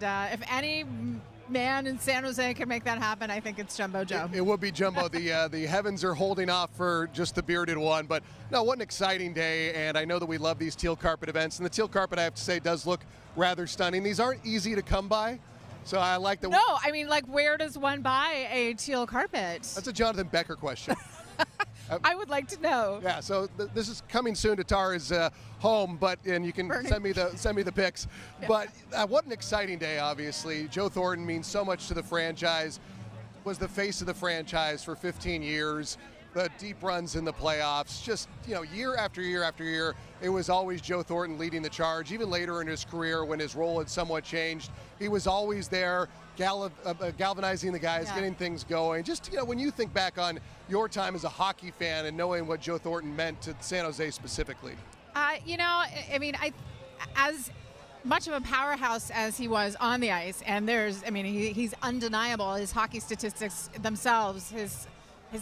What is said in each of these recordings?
And if any man in San Jose can make that happen, I think it's Jumbo Joe. It would be Jumbo. The heavens are holding off for just the bearded one. But no, what an exciting day. And I know that we love these teal carpet events. And the teal carpet, I have to say, does look rather stunning. These aren't easy to come by. So I like the... No, I mean, like, where does one buy a teal carpet? That's a Jonathan Becker question. I would like to know. Yeah, so this is coming soon to Tara's home, and you can send me the pics. Yeah. But what an exciting day! Obviously, Joe Thornton means so much to the franchise. Was the face of the franchise for 15 years. The deep runs in the playoffs, just year after year after year, it was always Joe Thornton leading the charge. Even later in his career, when his role had somewhat changed, he was always there, galvanizing the guys, getting things going. Just when you think back on your time as a hockey fan and knowing what Joe Thornton meant to San Jose specifically. I mean, as much of a powerhouse as he was on the ice, and he's undeniable. His hockey statistics themselves, his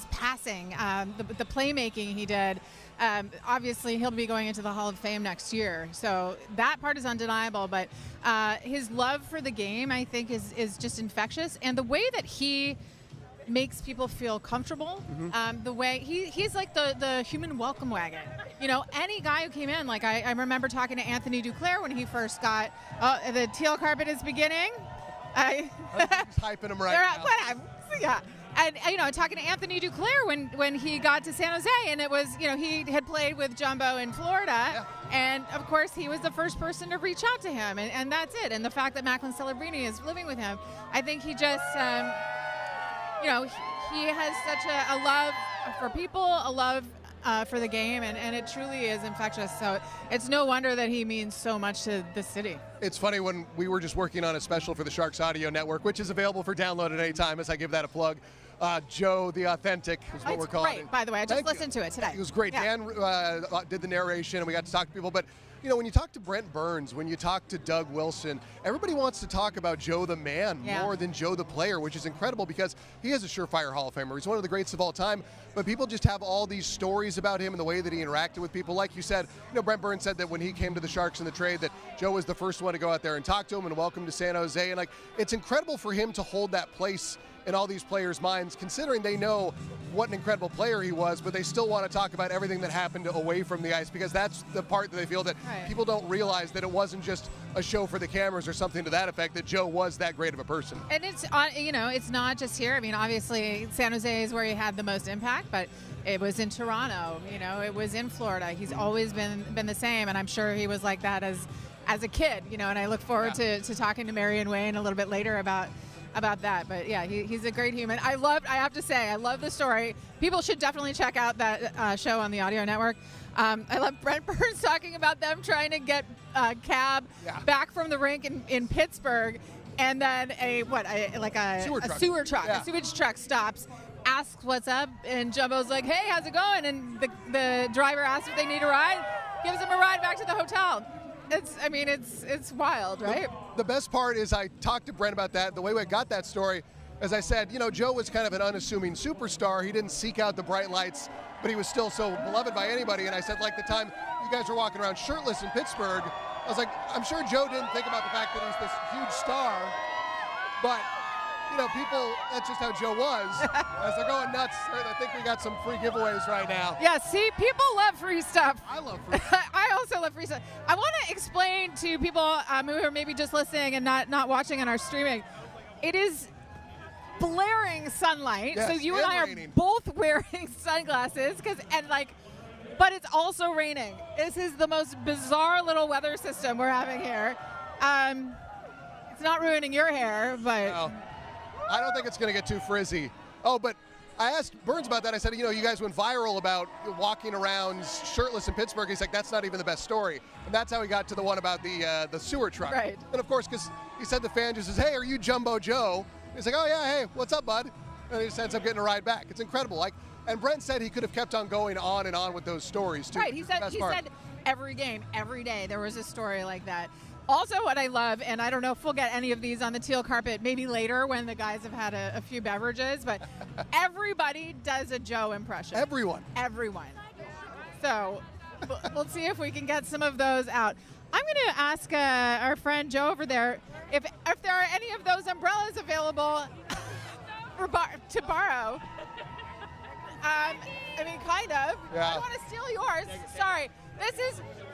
passing, the playmaking he did. Obviously, he'll be going into the Hall of Fame next year. So that part is undeniable. But his love for the game, I think, is just infectious. And the way that he makes people feel comfortable, the way he's like the human welcome wagon. Any guy who came in, like I remember talking to Anthony Duclair when he first got, the teal carpet is beginning. I'm just hyping him right now. Yeah. And, talking to Anthony Duclair when he got to San Jose, and it was, he had played with Jumbo in Florida, and, of course, he was the first person to reach out to him, and that's it. And the fact that Macklin Celebrini is living with him, I think he just, he has such a love for people, a love for the game, and it truly is infectious. So it's no wonder that he means so much to the city. It's funny, when we were just working on a special for the Sharks Audio Network, which is available for download at any time, as I give that a plug. Joe the Authentic is what we're calling it. Great, by the way. I just listened to it today. It was great. Yeah. Dan did the narration, and we got to talk to people. But, when you talk to Brent Burns, when you talk to Doug Wilson, everybody wants to talk about Joe the man more than Joe the player, which is incredible because he is a surefire Hall of Famer. He's one of the greats of all time. But people just have all these stories about him and the way that he interacted with people. Like you said, Brent Burns said that when he came to the Sharks in the trade, that Joe was the first one to go out there and talk to him and welcome to San Jose. And, it's incredible for him to hold that place in all these players' minds, considering they know what an incredible player he was, but they still want to talk about everything that happened away from the ice, because that's the part that they feel that people don't realize, that it wasn't just a show for the cameras or something to that effect, that Joe was that great of a person. And it's, it's not just here. I mean, obviously, San Jose is where he had the most impact, but it was in Toronto, it was in Florida. He's always been the same, and I'm sure he was like that as a kid, and I look forward to talking to Marion Wayne a little bit later about that. But yeah, he's a great human. I have to say, I love the story. People should definitely check out that show on the Audio Network. I love Brent Burns talking about them trying to get a cab back from the rink in Pittsburgh, and then a sewage truck stops, asks what's up, and Jumbo's like, "Hey, how's it going?" And the driver asks if they need a ride, gives them a ride back to the hotel. It's wild, right? The best part is I talked to Brent about that. The way I got that story, as I said, Joe was kind of an unassuming superstar. He didn't seek out the bright lights, but he was still so beloved by anybody. And I said, like, the time you guys were walking around shirtless in Pittsburgh, I was like, I'm sure Joe didn't think about the fact that he's this huge star, but people, that's just how Joe was. As they're going nuts, I think we got some free giveaways right now. Yeah, see, people love free stuff. I love free stuff. I also love free stuff. I want to explain to people who are maybe just listening and not watching on our streaming. It is blaring sunlight, so you and I are both wearing sunglasses, but it's also raining. This is the most bizarre little weather system we're having here. It's not ruining your hair, but... No. I don't think it's going to get too frizzy. Oh, but I asked Burns about that. I said, you guys went viral about walking around shirtless in Pittsburgh. He's like, that's not even the best story. And that's how he got to the one about the sewer truck. Right. And, of course, because he said the fan just says, "Hey, are you Jumbo Joe?" He's like, "Oh, yeah, hey, what's up, bud?" And he just ends up getting a ride back. It's incredible. And Brent said he could have kept on going on and on with those stories, too. Right. He said every game, every day, there was a story like that. Also, what I love, and I don't know if we'll get any of these on the teal carpet, maybe later when the guys have had a few beverages, but everybody does a Joe impression. Everyone. So we'll see if we can get some of those out. I'm going to ask our friend Joe over there, if there are any of those umbrellas available to borrow. I mean, kind of. Yeah. I want to steal yours. Sorry.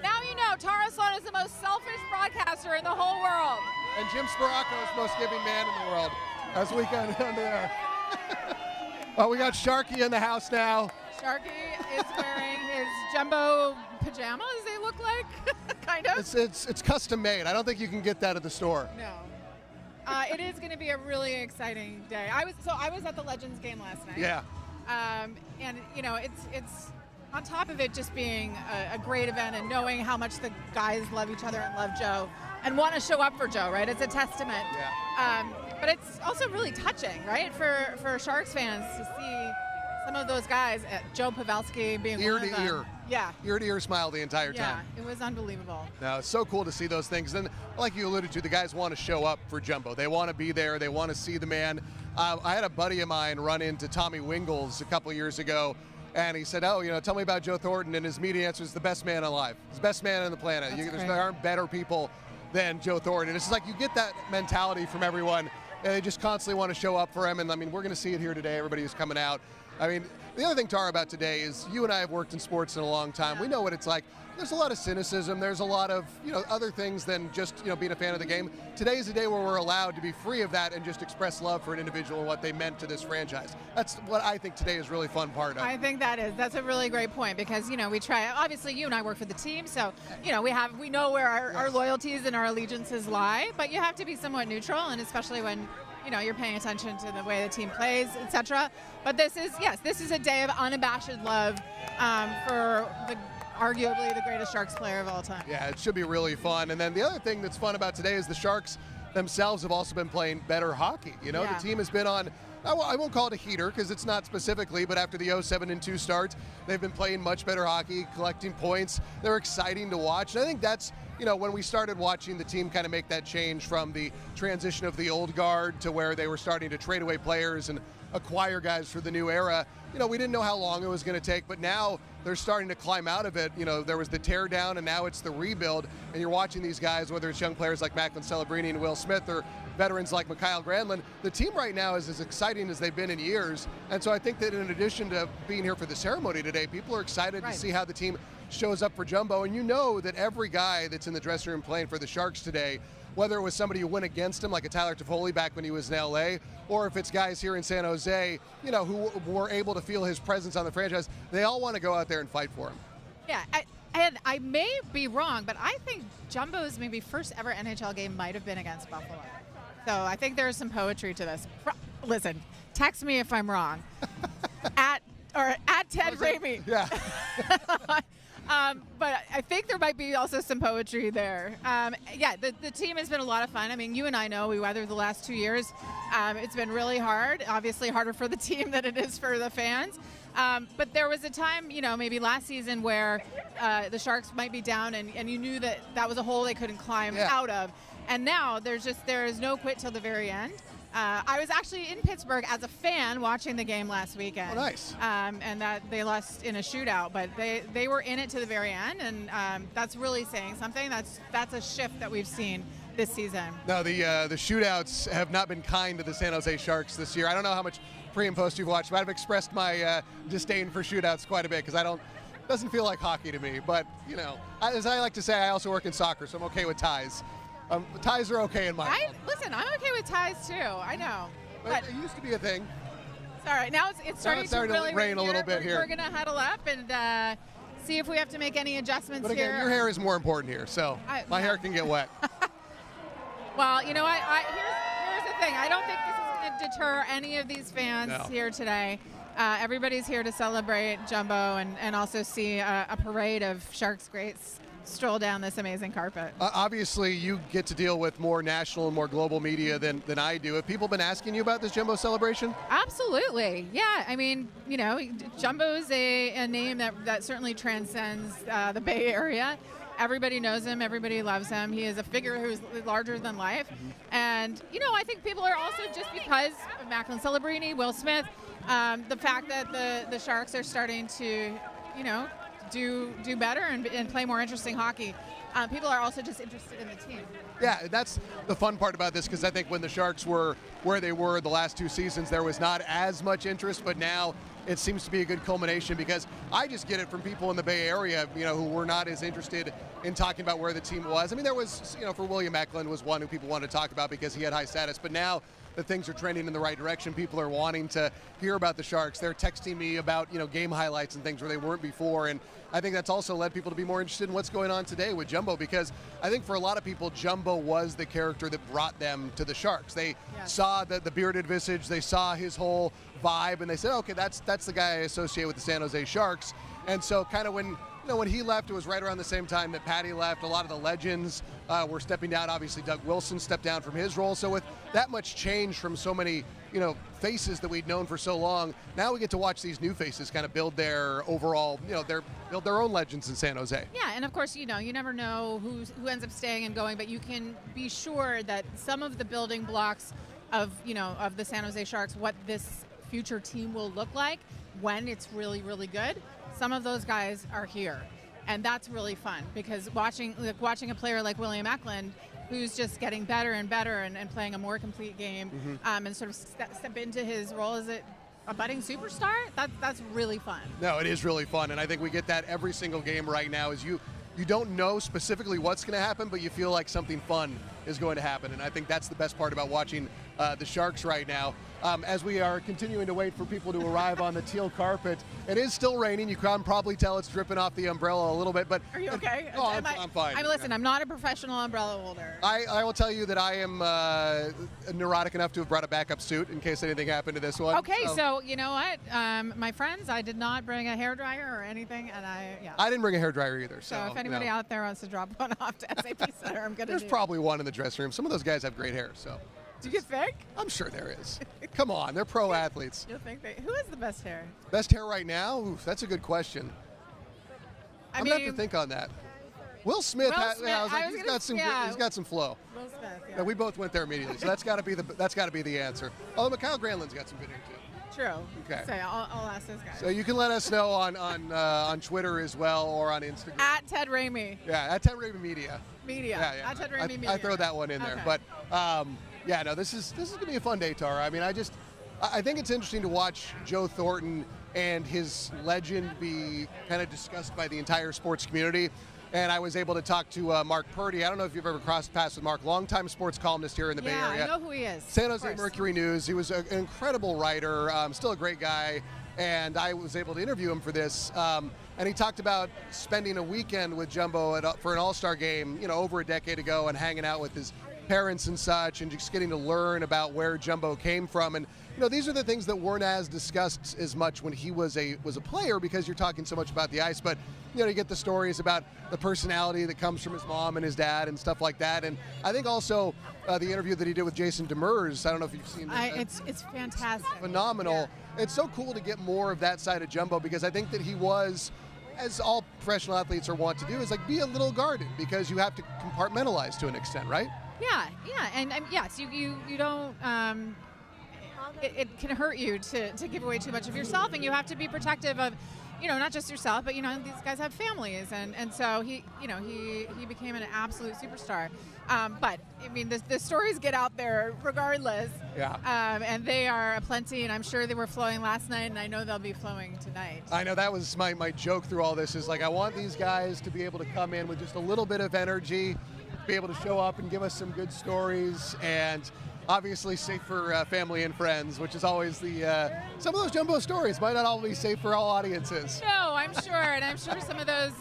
Now you know, Tara Sloan is the most selfish broadcaster in the whole world. And Jim Sparacco is the most giving man in the world, as we go down there. Well, we got Sharky in the house now. Sharky is wearing his jumbo pajamas, they look like, kind of. It's custom made. I don't think you can get that at the store. No. It is going to be a really exciting day. I was at the Legends game last night. Yeah. And you know, it's on top of it just being a great event and knowing how much the guys love each other and love Joe and want to show up for Joe, right? It's a testament. Yeah. But it's also really touching, right, for Sharks fans to see some of those guys, Joe Pavelski being ear one of them. Ear. Yeah. Ear to ear smile the entire time. Yeah, it was unbelievable. No, it's so cool to see those things. And like you alluded to, the guys want to show up for Jumbo. They want to be there. They want to see the man. I had a buddy of mine run into Tommy Wingles a couple years ago, and he said, oh, tell me about Joe Thornton. And his immediate answer is the best man alive. He's the best man on the planet. There aren't better people than Joe Thornton. And it's like you get that mentality from everyone, and they just constantly want to show up for him. And, I mean, we're going to see it here today. Everybody who's coming out. I mean, the other thing, Tara, about today is you and I have worked in sports in a long time. We know what it's like. There's a lot of cynicism. There's a lot of, other things than just, being a fan of the game. Today is a day where we're allowed to be free of that and just express love for an individual and what they meant to this franchise. That's what I think today is really fun part of. I think that's a really great point because, we try, obviously you and I work for the team, so, we know where our loyalties and our allegiances lie, but you have to be somewhat neutral, and especially when you're paying attention to the way the team plays, etc. But this is a day of unabashed love for arguably the greatest Sharks player of all time. Yeah, it should be really fun. And then the other thing that's fun about today is the Sharks themselves have also been playing better hockey. The team has been on, I won't call it a heater because it's not specifically, but after the 0-7-2 start, they've been playing much better hockey, collecting points. They're exciting to watch. And I think that's, when we started watching the team kind of make that change from the transition of the old guard to where they were starting to trade away players and acquire guys for the new era, we didn't know how long it was going to take, but now they're starting to climb out of it. There was the tear down and now it's the rebuild, and you're watching these guys, whether it's young players like Macklin Celebrini and Will Smith or veterans like Mikhail Granlund. The team right now is as exciting as they've been in years, and so I think that in addition to being here for the ceremony today, people are excited to see how the team shows up for Jumbo, and that every guy that's in the dressing room playing for the Sharks today, whether it was somebody who went against him, like a Tyler Toffoli back when he was in L.A., or if it's guys here in San Jose, who were able to feel his presence on the franchise, they all want to go out there and fight for him. Yeah, and I may be wrong, but I think Jumbo's maybe first ever NHL game might have been against Buffalo. So I think there's some poetry to this. Listen, text me if I'm wrong. at Ted Ramey. Yeah. But I think there might be also some poetry there. The team has been a lot of fun. I mean, you and I know we weathered the last 2 years. It's been really hard, obviously harder for the team than it is for the fans. But there was a time, maybe last season where the Sharks might be down and you knew that was a hole they couldn't climb out of. And now there is no quit till the very end. I was actually in Pittsburgh as a fan watching the game last weekend. Oh, nice. And that they lost in a shootout, but they were in it to the very end, and that's really saying something. That's a shift that we've seen this season. No, the shootouts have not been kind to the San Jose Sharks this year. I don't know how much pre and post you've watched, but I've expressed my disdain for shootouts quite a bit because it doesn't feel like hockey to me. But as I like to say, I also work in soccer, so I'm okay with ties. Ties are okay in my world. Listen, I'm okay with ties too. I know. But it used to be a thing. It's all right. Now it's starting to really rain a little bit here. We're going to huddle up and see if we have to make any adjustments but again, here. Your hair is more important here, so my hair can get wet. Well, you know what? Here's the thing. I don't think this is going to deter any of these fans here today. Everybody's here to celebrate Jumbo and also see a parade of Sharks greats stroll down this amazing carpet. Obviously, you get to deal with more national and more global media than I do. Have people been asking you about this Jumbo celebration? Absolutely. Yeah. I mean, Jumbo's a name that certainly transcends the Bay Area. Everybody knows him. Everybody loves him. He is a figure who's larger than life. And, I think people are also, just because of Macklin Celebrini, Will Smith, the fact that the Sharks are starting to, do better and play more interesting hockey. People are also just interested in the team. Yeah, that's the fun part about this, because I think when the Sharks were where they were the last 2 seasons, there was not as much interest, but now it seems to be a good culmination, because I just get it from people in the Bay Area, who were not as interested in talking about where the team was. I mean, there was, for William Eklund was one who people wanted to talk about because he had high status, but now that things are trending in the right direction, people are wanting to hear about the Sharks. They're texting me about, game highlights and things where they weren't before, and I think that's also led people to be more interested in what's going on today with Jumbo, because I think for a lot of people, Jumbo was the character that brought them to the Sharks. They saw the bearded visage, they saw his whole vibe, and they said, okay, that's the guy I associate with the San Jose Sharks. And so kind of when he left, it was right around the same time that Patty left. A lot of the legends were stepping down. Obviously, Doug Wilson stepped down from his role. So with that much change from so many, faces that we'd known for so long, now we get to watch these new faces kind of build their overall, build their own legends in San Jose. Yeah, and of course, you never know who ends up staying and going, but you can be sure that some of the building blocks of the San Jose Sharks, what this future team will look like when it's really, really good, some of those guys are here. And that's really fun, because watching a player like William Eklund, who's just getting better and better and playing a more complete game, and sort of step into his role as a budding superstar, that's really fun. No, it is really fun, and I think we get that every single game right now. Is you don't know specifically what's going to happen, but you feel like something fun is going to happen, and I think that's the best part about watching the Sharks right now. As we are continuing to wait for people to arrive on the teal carpet, it is still raining. You can probably tell it's dripping off the umbrella a little bit, but are you okay? Oh, I'm fine. Listen, I'm not a professional umbrella holder. I will tell you that I am neurotic enough to have brought a backup suit in case anything happened to this one. Okay, so you know what, my friends, I did not bring a hairdryer or anything, and I didn't bring a hairdryer either. So if anybody out there wants to drop one off to SAP Center, I'm gonna. There's probably one in the dressing room. Some of those guys have great hair, so. Do you think? I'm sure there is. Come on, they're pro athletes. You'll think who has the best hair? Best hair right now? Oof, that's a good question. I'm gonna have to think on that. Will Smith, he's got some flow. Will Smith, yeah. We both went there immediately, so that's got to be the answer. Although Kyle Granlund's got some good hair too. True. Okay. So I'll ask those guys. So you can let us know on Twitter as well, or on Instagram. At Ted Ramey. Yeah, at Ted Ramey Media. Yeah. At Ted Ramey Media. I throw that one in there, but. Yeah, no, this is going to be a fun day, Tara. I mean, I think it's interesting to watch Joe Thornton and his legend be kind of discussed by the entire sports community. And I was able to talk to Mark Purdy. I don't know if you've ever crossed paths with Mark, longtime sports columnist here in the Bay Area. Yeah, I know who he is. San Jose Mercury News. He was an incredible writer, still a great guy. And I was able to interview him for this. And he talked about spending a weekend with Jumbo for an All-Star game, over a decade ago, and hanging out with his parents and such, and just getting to learn about where Jumbo came from. And these are the things that weren't as discussed as much when he was a player, because you're talking so much about the ice. But you get the stories about the personality that comes from his mom and his dad and stuff like that. And I think also the interview that he did with Jason Demers, I don't know if you've seen it. It's fantastic. Phenomenal. Yeah. It's so cool to get more of that side of Jumbo, because I think that he was, as all professional athletes are wont to do, is like be a little guarded, because you have to compartmentalize to an extent, right? Yeah, and yes, you don't. It can hurt you to give away too much of yourself, and you have to be protective of, not just yourself, but these guys have families, and so he became an absolute superstar. But I mean, the stories get out there regardless. Yeah. And they are aplenty, and I'm sure they were flowing last night, and I know they'll be flowing tonight. I know that was my joke through all this, is like, I want these guys to be able to come in with just a little bit of energy, be able to show up and give us some good stories, and obviously safe for family and friends, which is always some of those Jumbo stories might not all be safe for all audiences. No, I'm sure, and I'm sure some of those,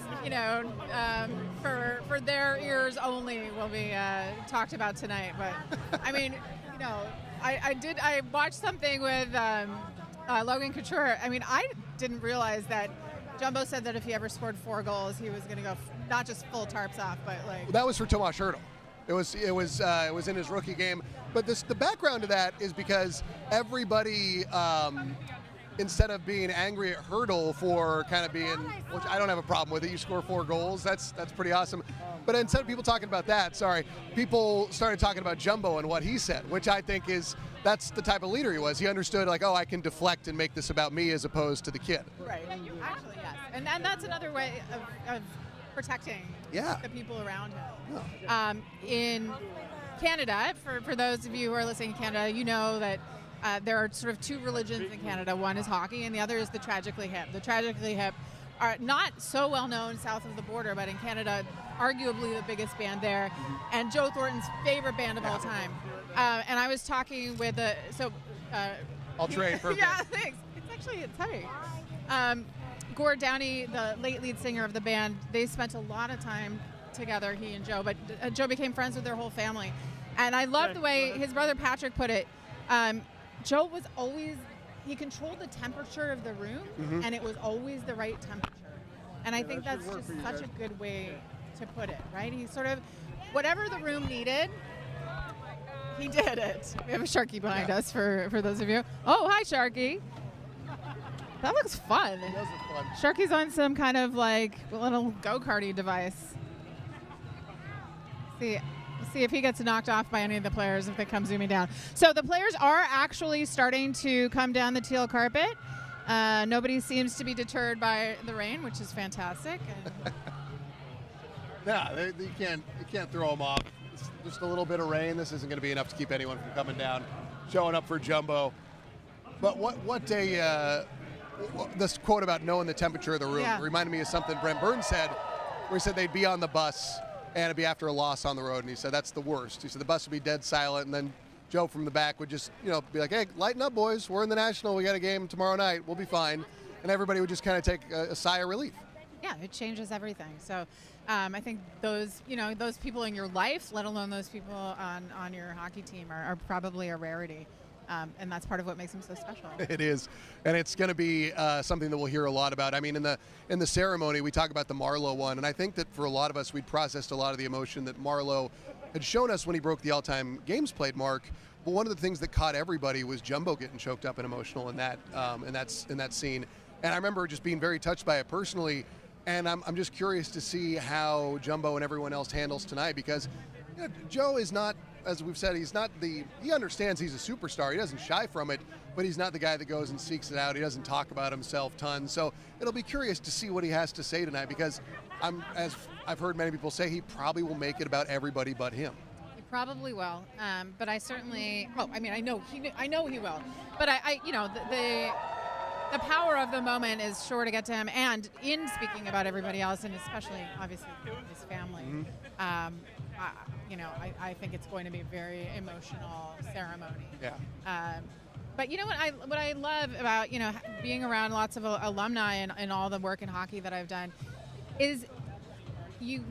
for their ears only will be talked about tonight. But I mean, I watched something with Logan Couture. I mean, I didn't realize that Jumbo said that if he ever scored 4 goals, he was going to go not just full tarps off, but like. That was for Tomas Hertl. It was in his rookie game. But the background to that is because everybody, instead of being angry at Hertl for kind of being, which I don't have a problem with it, you score 4 goals, that's pretty awesome. But instead of people talking about that, people started talking about Jumbo and what he said, which I think that's the type of leader he was. He understood, like, I can deflect and make this about me as opposed to the kid. Right. Actually, yes. And that's another way of protecting Yeah. the people around him. Yeah. In Canada, for those of you who are listening in Canada, you know that there are sort of two religions in Canada. One is hockey, and the other is the Tragically Hip. The Tragically Hip are not so well known south of the border, but in Canada, arguably the biggest band there, and Joe Thornton's favorite band of all time. And I was talking with I'll trade for yeah, thanks. It's heavy. Gord Downey, the late lead singer of the band, they spent a lot of time together, he and Joe, but Joe became friends with their whole family. And I love the way his brother Patrick put it. Joe was always, he controlled the temperature of the room, and it was always the right temperature. And I think that's just such a good way to put it, right? He sort of, whatever the room needed, he did it. We have a Sharky behind us for those of you. Oh, hi, Sharky. That looks fun. It does look fun. Sharky's on some kind of like little go-karty device. See if he gets knocked off by any of the players if they come zooming down. So the players are actually starting to come down the teal carpet. Nobody seems to be deterred by the rain, which is fantastic. Yeah, you can't throw them off. It's just a little bit of rain. This isn't going to be enough to keep anyone from coming down, showing up for Jumbo. But this quote about knowing the temperature of the room reminded me of something Brent Burns said, where he said they'd be on the bus and it'd be after a loss on the road, and he said that's the worst. He said the bus would be dead silent, and then Joe from the back would just, be like, hey, lighten up, boys. We're in the National. We got a game tomorrow night. We'll be fine. And everybody would just kind of take a sigh of relief. Yeah, it changes everything. So I think those people in your life, let alone those people on your hockey team, are probably a rarity. And that's part of what makes him so special. It is, and it's going to be something that we'll hear a lot about. I mean, in the ceremony, we talk about the Marleau one, and I think that for a lot of us, we'd processed a lot of the emotion that Marleau had shown us when he broke the all-time games played mark. But one of the things that caught everybody was Jumbo getting choked up and emotional in that scene. And I remember just being very touched by it personally. And I'm just curious to see how Jumbo and everyone else handles tonight, because Joe is not, as we've said, he understands he's a superstar. He doesn't shy from it, but he's not the guy that goes and seeks it out. He doesn't talk about himself tons. So it'll be curious to see what he has to say tonight, because as I've heard many people say, he probably will make it about everybody but him. He probably will. But I certainly, I know he will. But the power of the moment is sure to get to him. And in speaking about everybody else, and especially, obviously, his family, I think it's going to be a very emotional ceremony. Yeah. But you know what I love about being around lots of alumni and all the work in hockey that I've done is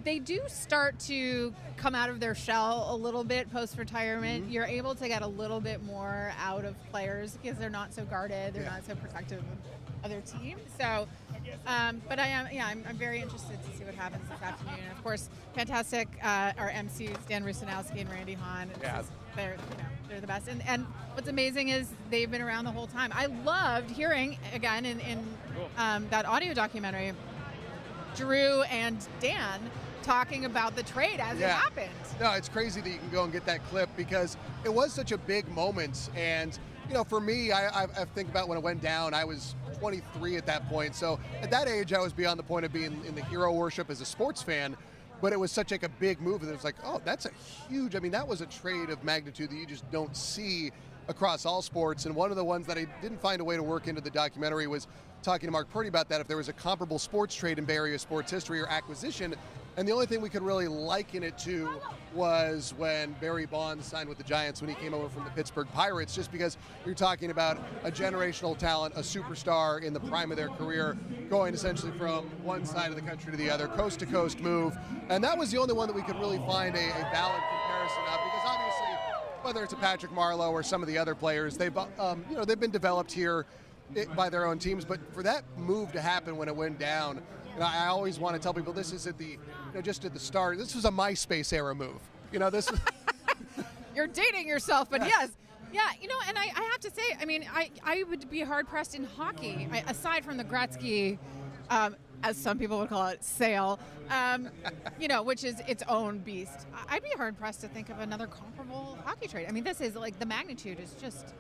they do start to come out of their shell a little bit post-retirement. You're able to get a little bit more out of players because they're not so guarded, they're not so protective of other teams. So, but I'm very interested to see what happens this afternoon. And of course, fantastic our MCs Dan Rusanowski and Randy Hahn. Yeah. They're the best. And what's amazing is they've been around the whole time. I loved hearing again in that audio documentary, Drew and Dan talking about the trade as it happened. No, it's crazy that you can go and get that clip, because it was such a big moment. And for me, I think about when it went down, I was 23 at that point. So at that age, I was beyond the point of being in the hero worship as a sports fan. But it was such like a big move, and it was like, oh, that's a huge, that was a trade of magnitude that you just don't see across all sports. And one of the ones that I didn't find a way to work into the documentary was talking to Mark Purdy about that, if there was a comparable sports trade in Bay Area sports history or acquisition. And the only thing we could really liken it to was when Barry Bonds signed with the Giants when he came over from the Pittsburgh Pirates, just because you're talking about a generational talent, a superstar in the prime of their career, going essentially from one side of the country to the other, coast to coast move. And that was the only one that we could really find a valid comparison of, because obviously, whether it's a Patrick Marleau or some of the other players, they've been developed here by their own teams. But for that move to happen when it went down, I always want to tell people this is at the, just at the start. This was a MySpace era move. This. You're dating yourself, but yes. Yeah, and I have to say, I would be hard pressed in hockey, aside from the Gretzky, as some people would call it, sale, which is its own beast. I'd be hard pressed to think of another comparable hockey trade. This is like the magnitude is just.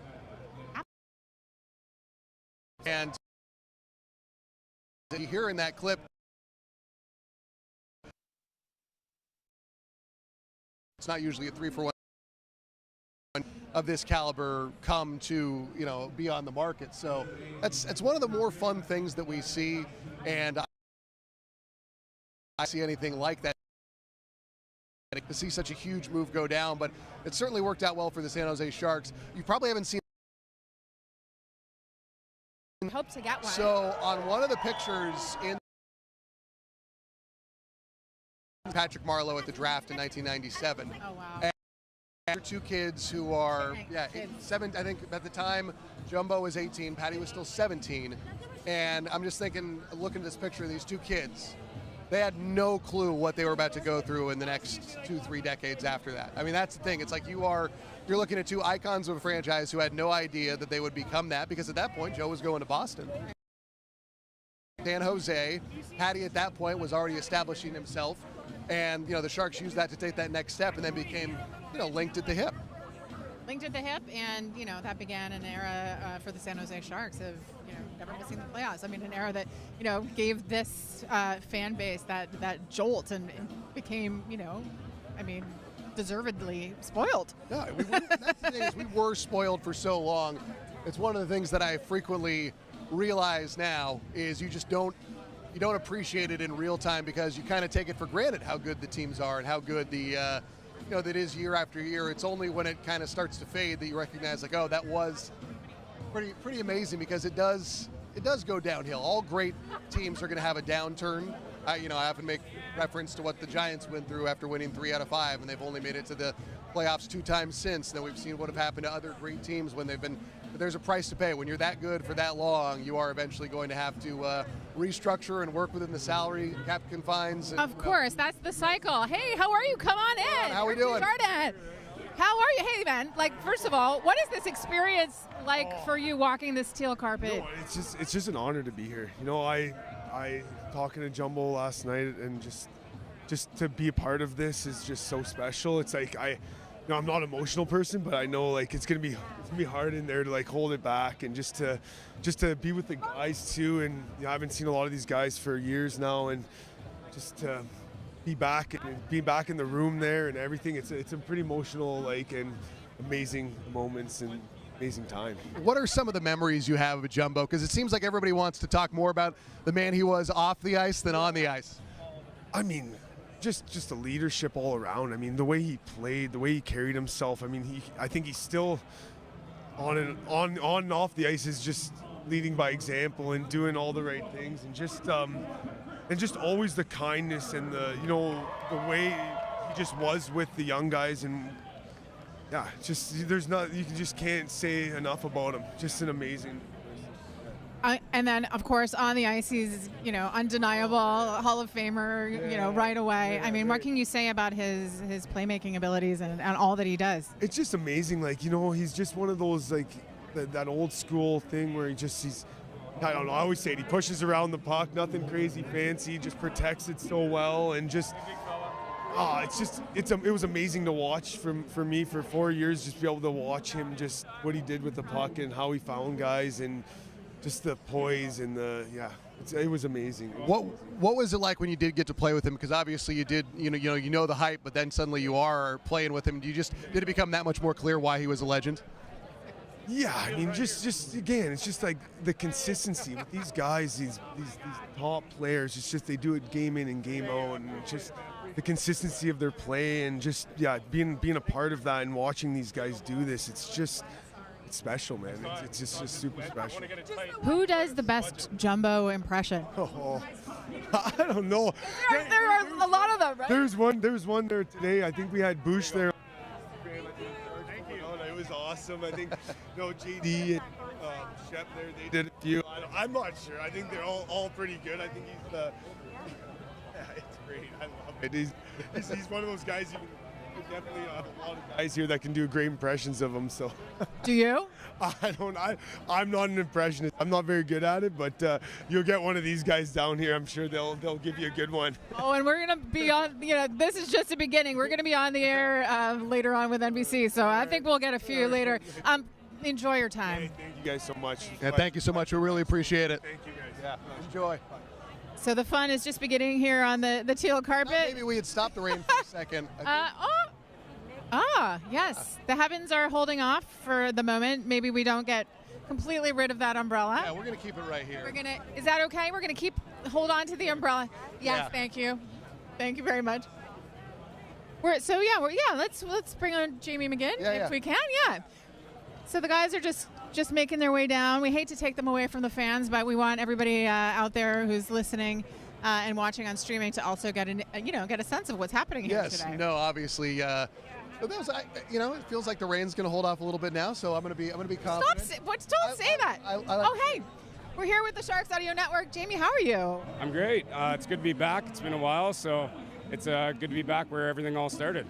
And you hear in that clip It's not usually a 3-for-1 of this caliber come to, be on the market. So it's one of the more fun things that we see, and I see anything like that to see such a huge move go down, but it certainly worked out well for the San Jose Sharks. You probably haven't seen. Hope to get one. So on one of the pictures in Patrick Marleau at the draft in 1997. Oh wow. And two kids who are seven. I think at the time Jumbo was 18, Patty was still 17, and I'm just thinking, looking at this picture of these two kids, they had no clue what they were about to go through in the next 2-3 decades after that. I mean, that's the thing. It's like you're looking at two icons of a franchise who had no idea that they would become that, because at that point Joe was going to Boston. San Jose, Patty at that point was already establishing himself, and the Sharks used that to take that next step, and then became linked at the hip. Linked at the hip, and that began an era for the San Jose Sharks of never missing the playoffs. I mean, an era that gave this fan base that jolt and became deservedly spoiled. Yeah, that's the thing, is we were spoiled for so long. It's one of the things that I frequently realize now is you don't appreciate it in real time, because you kind of take it for granted how good the teams are and how good the that is year after year. It's only when it kind of starts to fade that you recognize, like, oh, that was pretty amazing, because it does go downhill. All great teams are going to have a downturn. I often make reference to what the Giants went through after winning 3 out of 5, and they've only made it to the playoffs 2 times since. Then we've seen what have happened to other great teams when they've been. There's a price to pay. When you're that good for that long, you are eventually going to have to restructure and work within the salary cap confines. And, of course, that's the cycle. Hey, how are you? Come on in. How are we doing? Jordan. How are you? Hey, man. First of all, what is this experience like for you walking this teal carpet? It's just an honor to be here. I talking to Jumbo last night, and just to be a part of this is just so special. It's like I'm not an emotional person, but I know it's gonna be hard in there to hold it back, and just to be with the guys too. And I haven't seen a lot of these guys for years now, and just to be back in the room there and everything. It's a pretty emotional and amazing moments and amazing time. What are some of the memories you have of Jumbo? Because it seems like everybody wants to talk more about the man he was off the ice than on the ice. I mean, just the leadership all around. I mean, the way he played, the way he carried himself. I mean, I think he's still on and off the ice is just leading by example and doing all the right things, and just always the kindness and the way he just was with the young guys. And yeah, you just can't say enough about him. Just an amazing. And then, of course, on the ice, he's, undeniable Hall of Famer, right away. I mean, what can you say about his playmaking abilities and all that he does? It's just amazing. He's just one of those, that old school thing where he's, I don't know, I always say it, he pushes around the puck, nothing crazy fancy, just protects it so well, and just, it was amazing to watch for me for 4 years, just be able to watch him, just what he did with the puck and how he found guys, and just the poise and it was amazing. What was it like when you did get to play with him? Because obviously you did, you know the hype, but then suddenly you are playing with him. Did it become that much more clear why he was a legend? Yeah, I mean, just again, it's just the consistency with these guys, these top players. It's just they do it game in and game out, and just the consistency of their play, and just being a part of that and watching these guys do this. It's special, man. It's just super special. Who does the best Jumbo impression? Oh, I don't know. There are a lot of them, right? There's one there today. I think we had Bush there. It was awesome. I think JD and Shep there, they did a few. I'm not sure. I think they're all pretty good. I think he's it's great. I love it. He's one of those guys you can. Definitely a lot of guys here that can do great impressions of him. So, do you? I'm not an impressionist. I'm not very good at it, but you'll get one of these guys down here. I'm sure they'll give you a good one. Oh, and we're gonna be on. This is just the beginning. We're gonna be on the air later on with NBC. So I think we'll get a few later. Enjoy your time. Hey, thank you guys so much. Yeah, thank you so much. We really appreciate it. Thank you guys. Yeah, enjoy. So the fun is just beginning here on the teal carpet. Maybe we had stopped the rain for a second. Yes. The heavens are holding off for the moment. Maybe we don't get completely rid of that umbrella. Yeah, we're going to keep it right here. Is that okay? We're going to hold on to the umbrella. Yes, Yeah. Thank you. Thank you very much. Let's bring on Jamie McGinn if we can. Yeah. So the guys are just making their way down. We hate to take them away from the fans, but we want everybody out there who's listening and watching on streaming to also get a sense of what's happening here today. Yes. No, obviously. It feels like the rain's going to hold off a little bit now, so I'm going to be confident. Don't say that. Hey, we're here with the Sharks Audio Network. Jamie, how are you? I'm great. It's good to be back. It's been a while, so it's good to be back where everything all started.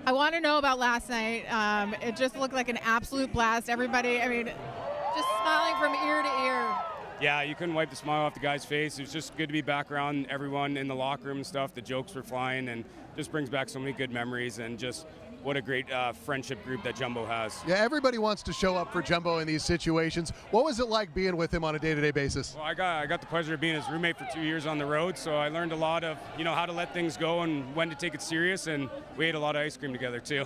I want to know about last night. It just looked like an absolute blast. Everybody, just smiling from ear to ear. Yeah, you couldn't wipe the smile off the guy's face. It was just good to be back around everyone in the locker room and stuff. The jokes were flying, and just brings back so many good memories, and just what a great friendship group that Jumbo has. Yeah, everybody wants to show up for Jumbo in these situations. What was it like being with him on a day-to-day basis? Well, I got the pleasure of being his roommate for 2 years on the road, so I learned a lot of how to let things go and when to take it serious, and we ate a lot of ice cream together too.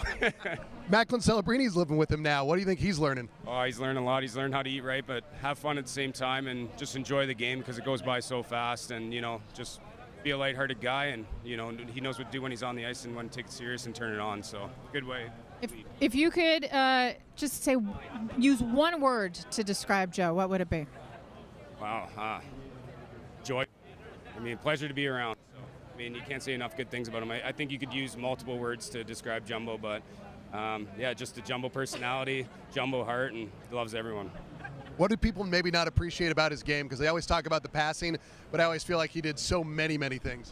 Macklin Celebrini's living with him now. What do you think he's learning? Oh, he's learned a lot. He's learned how to eat right, but have fun at the same time and just enjoy the game because it goes by so fast, and just be a lighthearted guy, and he knows what to do when he's on the ice and when to take it serious and turn it on. So good way. If you could just use one word to describe Joe, what would it be? Wow, joy. Pleasure to be around. You can't say enough good things about him. I think you could use multiple words to describe Jumbo, but just the Jumbo personality, Jumbo heart, and loves everyone. What do people maybe not appreciate about his game? Because they always talk about the passing, but I always feel like he did so many, many things.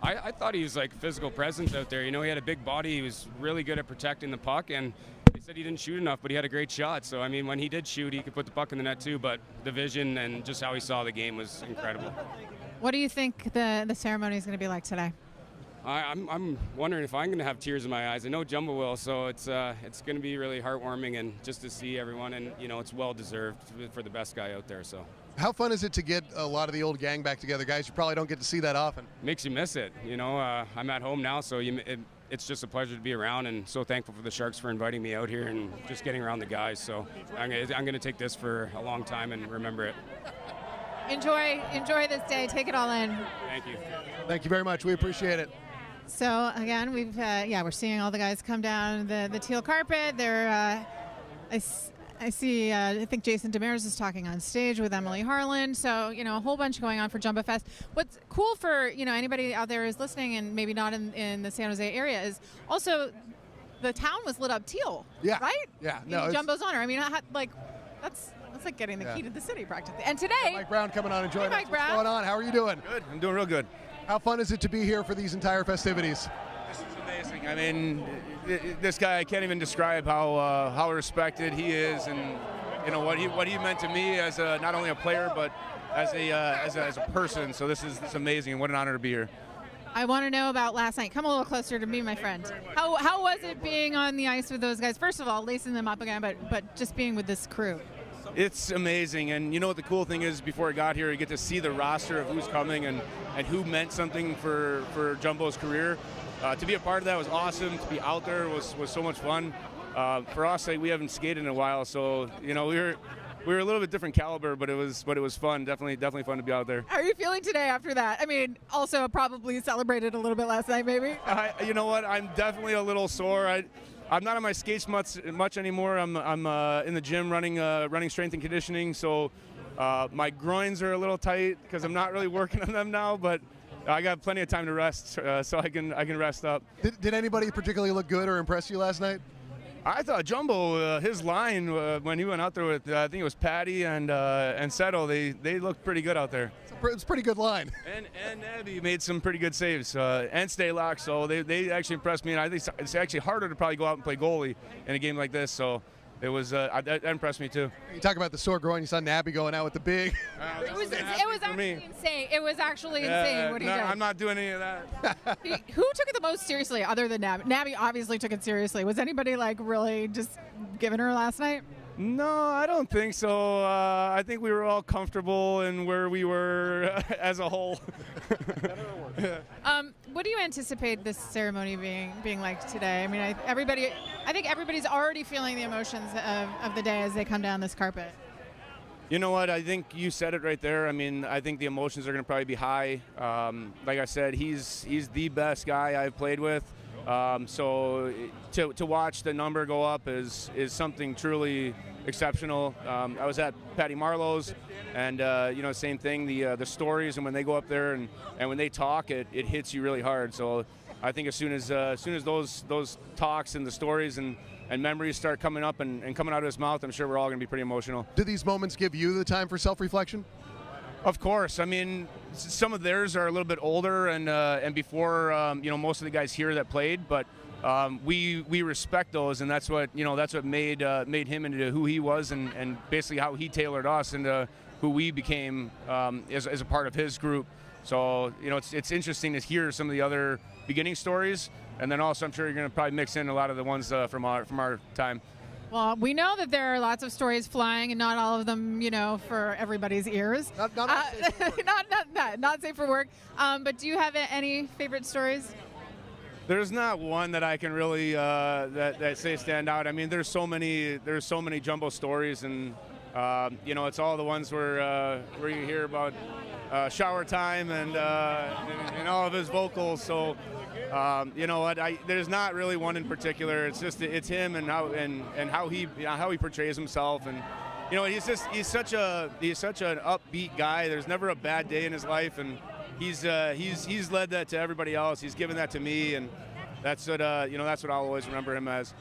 I thought he was like physical presence out there. He had a big body. He was really good at protecting the puck, and they said he didn't shoot enough, but he had a great shot. So, when he did shoot, he could put the puck in the net too, but the vision and just how he saw the game was incredible. What do you think the ceremony is going to be like today? I'm wondering if I'm going to have tears in my eyes. I know Jumbo will, so it's going to be really heartwarming, and just to see everyone, and it's well deserved for the best guy out there. So, how fun is it to get a lot of the old gang back together, guys? You probably don't get to see that often. Makes you miss it. I'm at home now, so it's just a pleasure to be around, and so thankful for the Sharks for inviting me out here and just getting around the guys. So I'm going to take this for a long time and remember it. Enjoy this day. Take it all in. Thank you. Thank you very much. We appreciate it. So again, we're seeing all the guys come down the teal carpet. They're I see. I think Jason Demers is talking on stage with Emily Harlan. So a whole bunch going on for Jumbo Fest. What's cool for anybody out there who's listening and maybe not in the San Jose area is also the town was lit up teal. Yeah. Right. Yeah. In Jumbo's honor. That's like getting the key to the city practically. And today, Mike Brown coming on and joining us. Mike Brown. What's going on? How are you doing? Good. I'm doing real good. How fun is it to be here for these entire festivities? This is amazing. This guy, I can't even describe how respected he is, and what he meant to me as not only a player but as a person. So this is amazing, and what an honor to be here. I want to know about last night. Come a little closer to me, my friend. How was it being on the ice with those guys? First of all, lacing them up again, but just being with this crew. It's amazing, and what the cool thing is, before I got here, you get to see the roster of who's coming and who meant something for Jumbo's career. To be a part of that was awesome. To be out there was so much fun. For us, we haven't skated in a while, so we were a little bit different caliber, but it was fun. Definitely fun to be out there. How are you feeling today after that? Also probably celebrated a little bit last night, maybe. You know what? I'm definitely a little sore. I'm not on my skates much anymore. I'm in the gym running strength and conditioning, so my groins are a little tight because I'm not really working on them now. But I got plenty of time to rest, so I can rest up. Did anybody particularly look good or impress you last night? I thought Jumbo, his line when he went out there with I think it was Patty and Settle, they looked pretty good out there. It's a pretty good line. And Abby made some pretty good saves and stay locked, so they actually impressed me. And I think it's actually harder to probably go out and play goalie in a game like this. So it was that impressed me too. You talk about the sore groin. You saw Nabby going out with the big. It was actually insane. It was actually insane what he did. I'm not doing any of that. Who took it the most seriously other than Nabby? Nabby obviously took it seriously. Was anybody really just giving her last night? No, I don't think so. I think we were all comfortable in where we were as a whole. What do you anticipate this ceremony being like today? I mean, I think everybody's already feeling the emotions of the day as they come down this carpet. You know what? I think you said it right there. I mean, I think the emotions are going to probably be high. Like I said, he's the best guy I've played with. So to watch the number go up is something truly exceptional. I was at Patty Marlowe's, and same thing. The stories, and when they go up there and when they talk, it hits you really hard. So I think as soon as those talks and the stories and memories start coming up and coming out of his mouth, I'm sure we're all going to be pretty emotional. Do these moments give you the time for self-reflection? Of course. I mean, some of theirs are a little bit older and before most of the guys here that played, but we respect those, and that's what made him into who he was, and basically how he tailored us into who we became as a part of his group. So it's interesting to hear some of the other beginning stories, and then also I'm sure you're going to probably mix in a lot of the ones from our time. Well, we know that there are lots of stories flying, and not all of them, for everybody's ears. Not safe for work. But do you have any favorite stories? There's not one that I can really that say stand out. I mean, there's so many jumbo stories, and it's all the ones where you hear about shower time and all of his vocals. So. You know what? There's not really one in particular. It's just it's him and how he portrays himself, and he's such an upbeat guy. There's never a bad day in his life, and he's led that to everybody else. He's given that to me, and that's what that's what I'll always remember him as.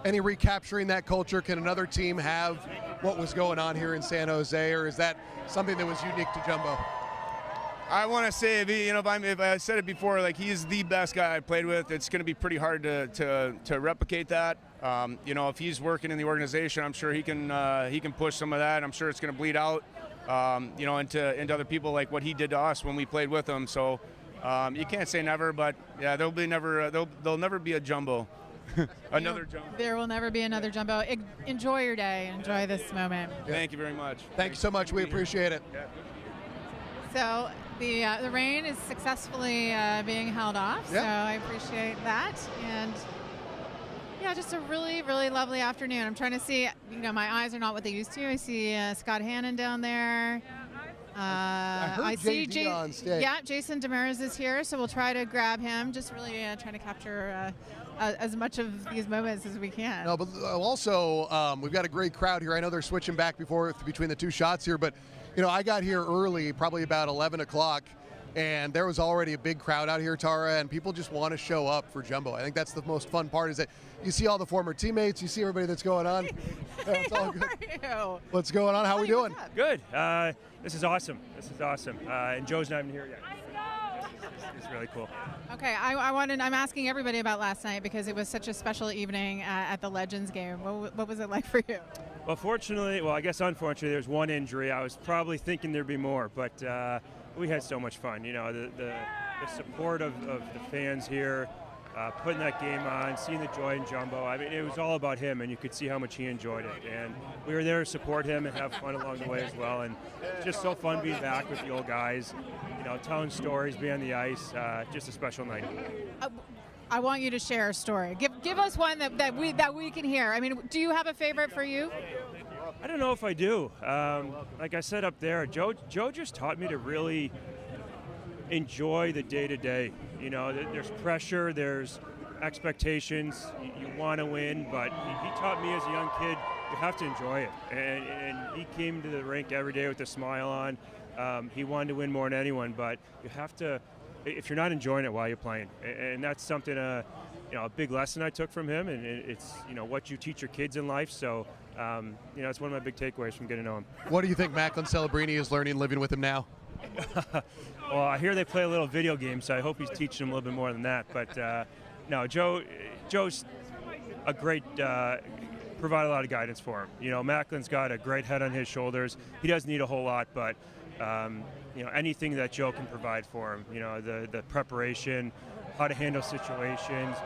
Any recapturing that culture? Can another team have what was going on here in San Jose, or is that something that was unique to Jumbo? I want to say, if I said it before, like he's the best guy I played with, it's going to be pretty hard to replicate that. If he's working in the organization, I'm sure he can push some of that. I'm sure it's going to bleed out, into other people like what he did to us when we played with him. So you can't say never, but yeah, there'll never be a Jumbo. Another Jumbo. There will never be another Jumbo. Enjoy your day. Enjoy this moment. Yeah. Thank you very much. Thank you so much. We appreciate it. Yeah. So the rain is successfully being held off, so I appreciate that. And yeah, just a really, really lovely afternoon. I'm trying to see, my eyes are not what they used to. I see Scott Hannon down there. I see JD on stage. Yeah, Jason Demers is here, so we'll try to grab him. Just really trying to capture as much of these moments as we can. No, but also we've got a great crowd here. I know they're switching back between the two shots here, but I got here early, probably about 11 o'clock, and there was already a big crowd out here, Tara, and people just want to show up for Jumbo. I think that's the most fun part, is that you see all the former teammates, you see everybody that's going on. It's all good. How are you? What's going on? How are we doing? Good. This is awesome. And Joe's not even here yet. It's really cool. Okay, I'm asking everybody about last night because it was such a special evening at the Legends game. What was it like for you? Well, I guess unfortunately, there's one injury. I was probably thinking there'd be more, but we had so much fun. The support of the fans here, putting that game on, seeing the joy in Jumbo. I mean, it was all about him, and you could see how much he enjoyed it. And we were there to support him and have fun along the way as well. And it's just so fun being back with the old guys, telling stories, being on the ice. Just a special night. I want you to share a story. Give us one that we can hear. I mean, do you have a favorite for you? I don't know if I do. Like I said up there, Joe just taught me to really enjoy the day-to-day. There's pressure, there's expectations. You want to win, but he taught me as a young kid, you have to enjoy it. And he came to the rink every day with a smile on. He wanted to win more than anyone, but you have to, if you're not enjoying it while you're playing. And that's something, a big lesson I took from him, and it's, what you teach your kids in life. So, it's one of my big takeaways from getting to know him. What do you think Macklin Celebrini is learning living with him now? Well, I hear they play a little video game, so I hope he's teaching them a little bit more than that. But no, Joe's a great, provide a lot of guidance for him. Macklin's got a great head on his shoulders. He doesn't need a whole lot, but anything that Joe can provide for him, the preparation, how to handle situations,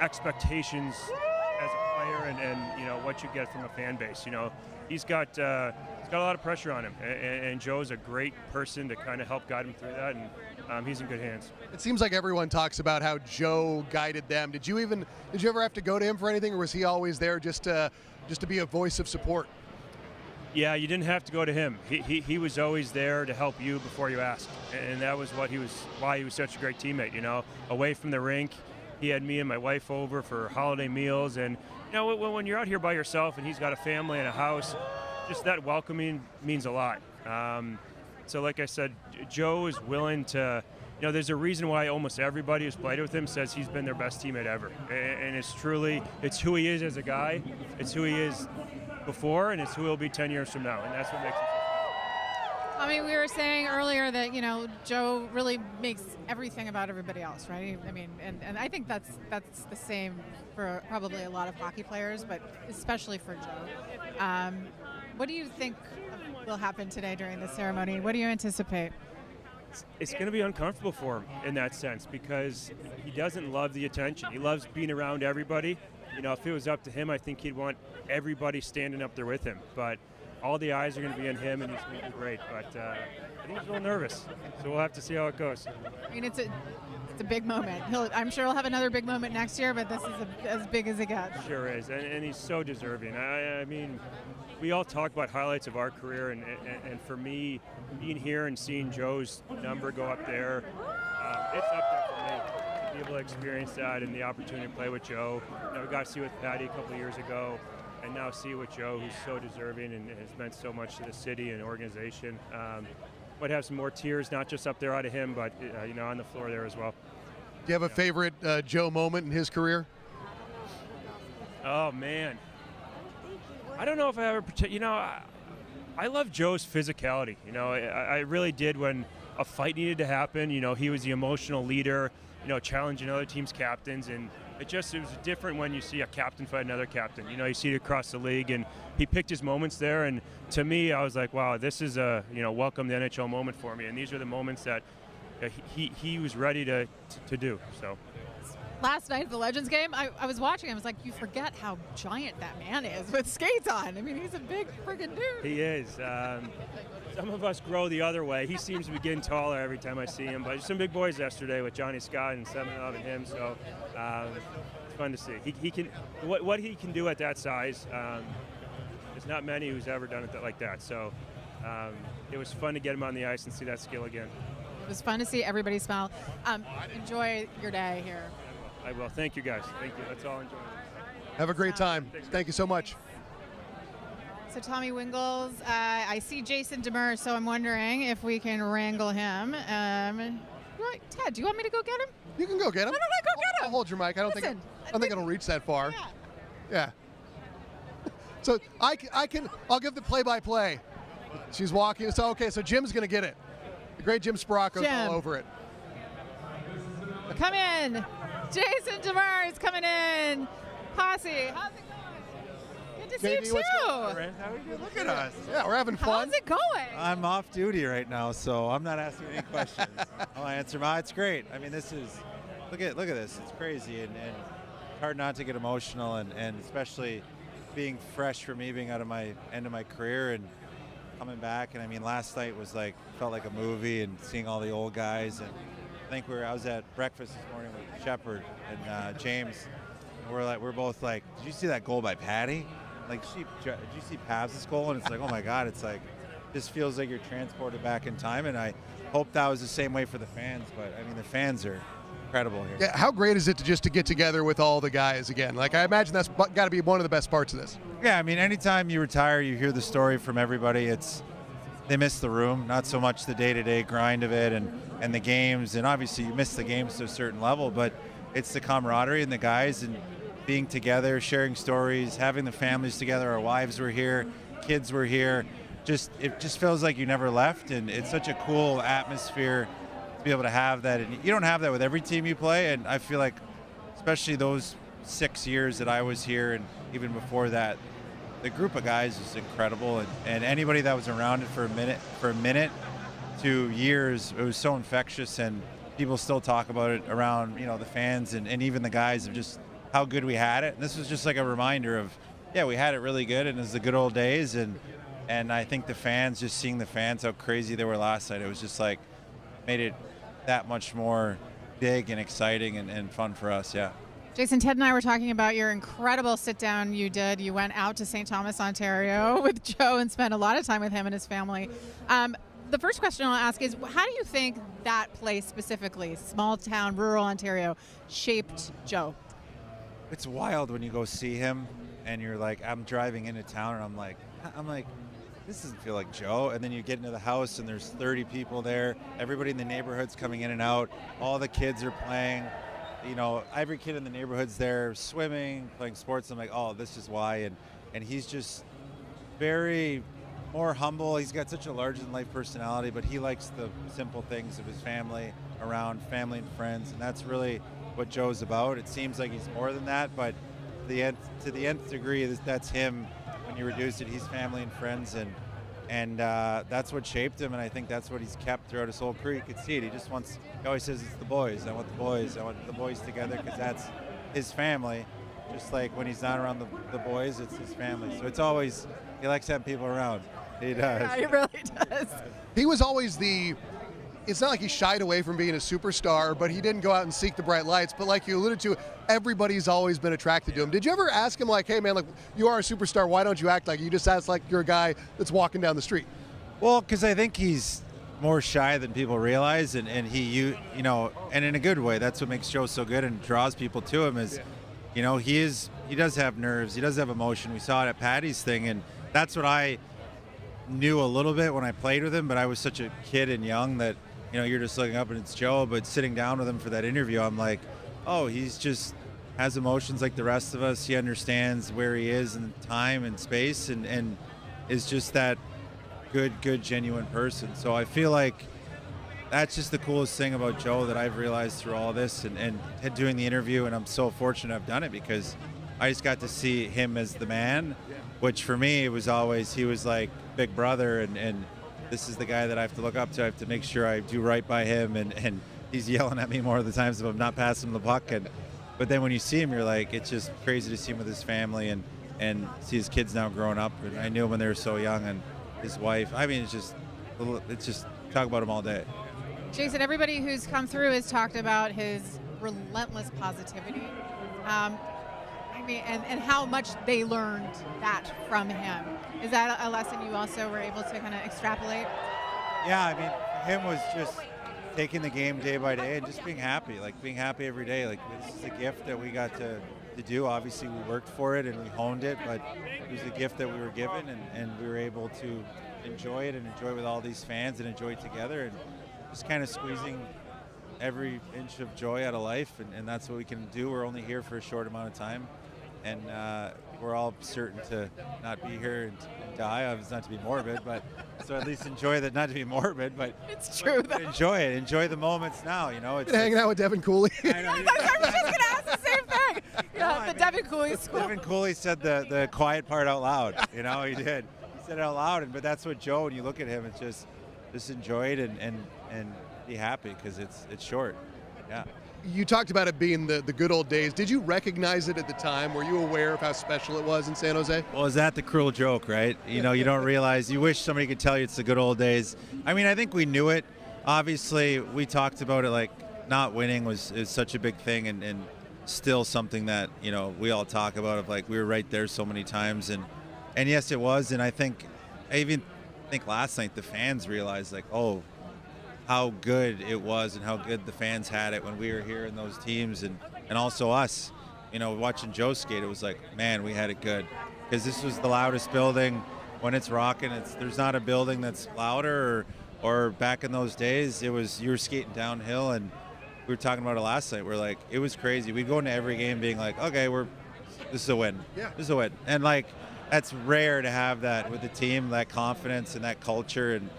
expectations as a player and you know what you get from a fan base. You know, he's got a lot of pressure on him, and Joe's a great person to kind of help guide him through that, and he's in good hands. It seems like everyone talks about how Joe guided them. Did you ever have to go to him for anything, or was he always there just to be a voice of support? Yeah, you didn't have to go to him. He was always there to help you before you asked, and that was why he was such a great teammate. You know, away from the rink, he had me and my wife over for holiday meals, and you know, when you're out here by yourself and he's got a family and a house, just that welcoming means a lot. So like I said, Joe is willing to, you know, there's a reason why almost everybody who's played with him says he's been their best teammate ever. And it's who he is as a guy, it's who he is before, and it's who he'll be 10 years from now, and that's what makes him. I mean, we were saying earlier that, you know, Joe really makes everything about everybody else, right? I mean, and I think that's the same for probably a lot of hockey players, but especially for Joe. What do you think will happen today during the ceremony? What do you anticipate? It's going to be uncomfortable for him in that sense because he doesn't love the attention. He loves being around everybody. You know, if it was up to him, I think he'd want everybody standing up there with him. But all the eyes are going to be on him, and he's going to do great. But I think he's a little nervous, so we'll have to see how it goes. I mean, it's a big moment. I'm sure he'll have another big moment next year, but this is as big as it gets. Sure is, and he's so deserving. I mean, we all talk about highlights of our career, and for me, being here and seeing Joe's number go up there, it's up there for me. To be able to experience that and the opportunity to play with Joe. You know, we got to see with Patty a couple of years ago, and now see with Joe, who's so deserving and has meant so much to the city and organization. Might have some more tears, not just up there out of him, but you know, on the floor there as well. Do you have a favorite Joe moment in his career? Oh man, I don't know if I ever. You know, I love Joe's physicality. You know, I really did when a fight needed to happen. You know, he was the emotional leader. You know, challenging other teams' captains, and it was different when you see a captain fight another captain. You know, you see it across the league, and he picked his moments there. And to me, I was like, wow, this is a welcome to NHL moment for me. And these are the moments that he was ready to do. So. Last night at the Legends game, I was watching. I was like, you forget how giant that man is with skates on. I mean, he's a big friggin' dude. He is. Some of us grow the other way. He seems to be getting taller every time I see him. But some big boys yesterday with Johnny Scott and Semenov and him. So it's fun to see. He can what he can do at that size. There's not many who's ever done it like that. So it was fun to get him on the ice and see that skill again. It was fun to see everybody smile. Enjoy your day here. I will. Thank you, guys. Thank you. Let's all enjoy it. Have a great time. Thank you so much. So Tommy Wingles, I see Jason Demers, so I'm wondering if we can wrangle him. Right, Ted, do you want me to go get him? You can go get him. No, go get him. I'll hold your mic. I don't think it'll reach that far. Yeah. So I'll give the play-by-play. She's walking. So so Jim's gonna get it. The great Jim Sparacco's all over it. Come in. Jason Demers coming in. Posse, how's it going? Good to see you too. How are you? Look at us. Yeah, we're having fun. How's it going? I'm off duty right now, so I'm not asking any questions. I'll answer. It's great. I mean, this is look at this. It's crazy and hard not to get emotional, and especially being fresh for me, being out of my end of my career and coming back. And I mean, last night was felt like a movie, and seeing all the old guys. And I think I was at breakfast this morning with Shepard and James. And we're both like, did you see that goal by Patty? Like, did you see Pavs' goal? And it's like, oh my God, it's like, this feels like you're transported back in time. And I hope that was the same way for the fans. But I mean, the fans are incredible here. Yeah, how great is it to get together with all the guys again? Like, I imagine that's got to be one of the best parts of this. Yeah, I mean, anytime you retire, you hear the story from everybody. They miss the room, not so much the day-to-day grind of it and the games. And obviously you miss the games to a certain level, but it's the camaraderie and the guys and being together, sharing stories, having the families together. Our wives were here, kids were here. It just feels like you never left, and it's such a cool atmosphere to be able to have that. And you don't have that with every team you play, and I feel like especially those 6 years that I was here and even before that, the group of guys is incredible, and anybody that was around it for a minute to years, it was so infectious, and people still talk about it around, the fans and even the guys of just how good we had it. And this was just like a reminder of, yeah, we had it really good, and it was the good old days. And I think the fans, just seeing the fans, how crazy they were last night, it was just like made it that much more big and exciting and fun for us. Yeah. Jason, Ted and I were talking about your incredible sit-down you did. You went out to St. Thomas, Ontario with Joe and spent a lot of time with him and his family. The first question I'll ask is, how do you think that place specifically, small town, rural Ontario, shaped Joe? It's wild when you go see him and you're like, I'm driving into town and I'm like, this doesn't feel like Joe. And then you get into the house and there's 30 people there. Everybody in the neighborhood's coming in and out. All the kids are playing. You know, every kid in the neighborhood's there swimming, playing sports. I'm like, oh, this is why. And he's just very more humble. He's got such a larger-than-life personality, but he likes the simple things of his family around, family and friends, and that's really what Joe's about. It seems like he's more than that, but to the nth degree, that's him. When you reduce it, he's family and friends, and that's what shaped him, and I think that's what he's kept throughout his whole career. You can see it. He always says, it's the boys. I want the boys. I want the boys together, because that's his family. Just like when he's not around the boys, it's his family. So it's always, he likes having people around. He does. Yeah, he really does. He was always it's not like he shied away from being a superstar, but he didn't go out and seek the bright lights. But like you alluded to, everybody's always been attracted to him. Did you ever ask him, like, hey, man, like, you are a superstar, why don't you act like you just act like you're a guy that's walking down the street? Well, because I think he's more shy than people realize, and you know, and in a good way. That's what makes Joe so good and draws people to him is, you know, he does have nerves, he does have emotion. We saw it at Patty's thing, and that's what I knew a little bit when I played with him, but I was such a kid and young that, you know, you're just looking up and it's Joe, but sitting down with him for that interview, I'm like, oh, he's just has emotions like the rest of us. He understands where he is in time and space, and is just that good, genuine person. So I feel like that's just the coolest thing about Joe that I've realized through all this and doing the interview, and I'm so fortunate I've done it because I just got to see him as the man, which for me, it was always, he was like big brother, and this is the guy that I have to look up to. I have to make sure I do right by him, and he's yelling at me more of the times if I'm not passing him the puck. But then when you see him, you're like, it's just crazy to see him with his family and see his kids now growing up. And I knew him when they were so young, and his wife. I mean, it's just talk about him all day. Jason, everybody who's come through has talked about his relentless positivity. I mean, and how much they learned that from him. Is that a lesson you also were able to kind of extrapolate? Yeah, I mean, him was just taking the game day by day and just being happy every day. Like, this is a gift that we got to do. Obviously, we worked for it and we honed it, but it was a gift that we were given, and we were able to enjoy it and enjoy with all these fans and enjoy it together, and just kind of squeezing every inch of joy out of life, and that's what we can do. We're only here for a short amount of time, and we're all certain to not be here and die. Obviously, not to be morbid, but so at least enjoy that. Not to be morbid, but it's true. Enjoy it. Enjoy the moments now. You know, it's hanging out with Devin Cooley. I was just going to ask the same thing. Yeah, Devin Cooley school. Devin Cooley said the quiet part out loud. You know, he did. He said it out loud, but that's what Joe. When you look at him, it's just enjoy it and be happy because it's short. Yeah. You talked about it being the good old days. Did you recognize it at the time? Were you aware of how special it was in San Jose? Well, is that the cruel joke, right? You know, you don't realize, you wish somebody could tell you it's the good old days. I mean, I think we knew it. Obviously, we talked about it, like not winning is such a big thing, and still something that, you know, we all talk about, of like we were right there so many times. And yes, it was. And I even think last night the fans realized, like, oh, how good it was and how good the fans had it when we were here in those teams, and also us, you know, watching Joe skate. It was like, man, we had it good, because this was the loudest building. When it's rocking, there's not a building that's louder, or back in those days, it was, you were skating downhill, and we were talking about it last night. We're like, it was crazy. We go into every game being like, okay, this is a win. Yeah. This is a win. And like, that's rare to have that with the team, that confidence and that culture, and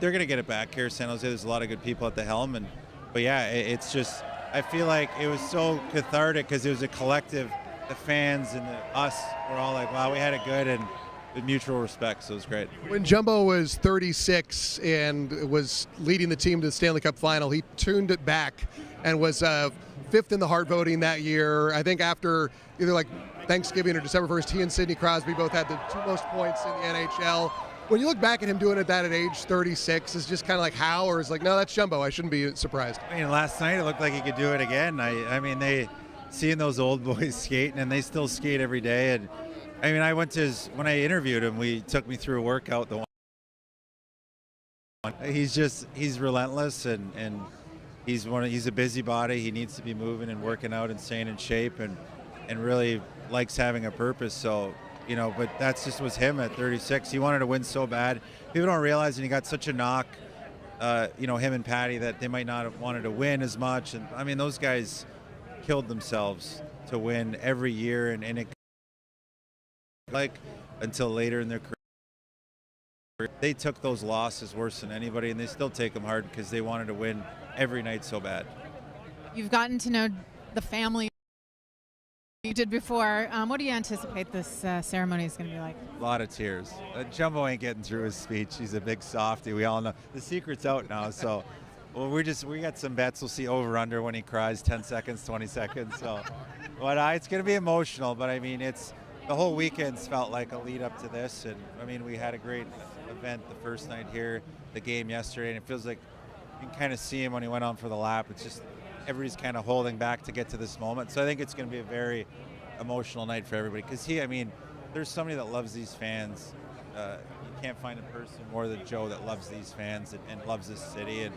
they're going to get it back here. San Jose, there's a lot of good people at the helm. But yeah, it's just, I feel like it was so cathartic because it was a collective. The fans and us were all like, wow, we had it good. mutual respect, so it was great. When Jumbo was 36 and was leading the team to the Stanley Cup final, he tuned it back and was fifth in the Hart voting that year. I think after either like Thanksgiving or December 1st, he and Sidney Crosby both had the 2 most points in the NHL. When you look back at him doing it that at age 36, it's just kind of like how, or is like, no, that's Jumbo. I shouldn't be surprised. I mean, last night it looked like he could do it again. I mean, seeing those old boys skating, and they still skate every day. And I mean, I went to when I interviewed him, he took me through a workout. He's relentless, and he's a busybody. He needs to be moving and working out and staying in shape, and really likes having a purpose. So, you know, but that's just was him at 36. He wanted to win so bad. People don't realize, and he got such a knock, you know, him and Patty, that they might not have wanted to win as much. And I mean, those guys killed themselves to win every year, and it like until later in their career. They took those losses worse than anybody, and they still take them hard because they wanted to win every night so bad. You've gotten to know the family you did before. What do you anticipate this ceremony is going to be like? A lot of tears. Jumbo ain't getting through his speech. He's a big softie. We all know. The secret's out now, so well, we got some bets. We'll see over-under when he cries, 10 seconds, 20 seconds. So, but it's going to be emotional. But I mean, the whole weekend's felt like a lead up to this, and I mean, we had a great event the first night here, the game yesterday, and it feels like you can kind of see him when he went on for the lap. It's just everybody's kind of holding back to get to this moment. So I think it's going to be a very emotional night for everybody, because there's somebody that loves these fans. You can't find a person more than Joe that loves these fans and loves this city, and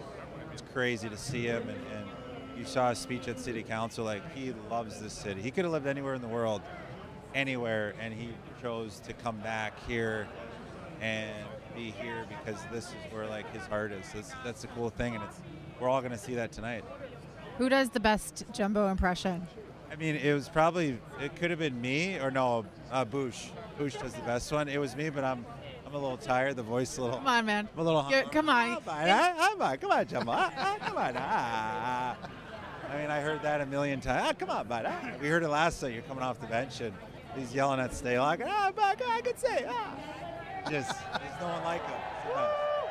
it's crazy to see him. And you saw his speech at City Council, like, he loves this city. He could have lived anywhere in the world, anywhere, and he chose to come back here and be here because this is where like his heart is. That's the cool thing, and we're all going to see that tonight. Who does the best Jumbo impression? I mean, it could have been me, or no, Bush. Bush does the best one. It was me, but I'm a little tired. The voice a little. Come on, man. I'm a little. Come on. Come on, Jumbo. Come on. I mean, I heard that a million times. Come on, bud. We heard it last night. You're coming off the bench, and he's yelling at Stalock. I could say. Just there's no one like him.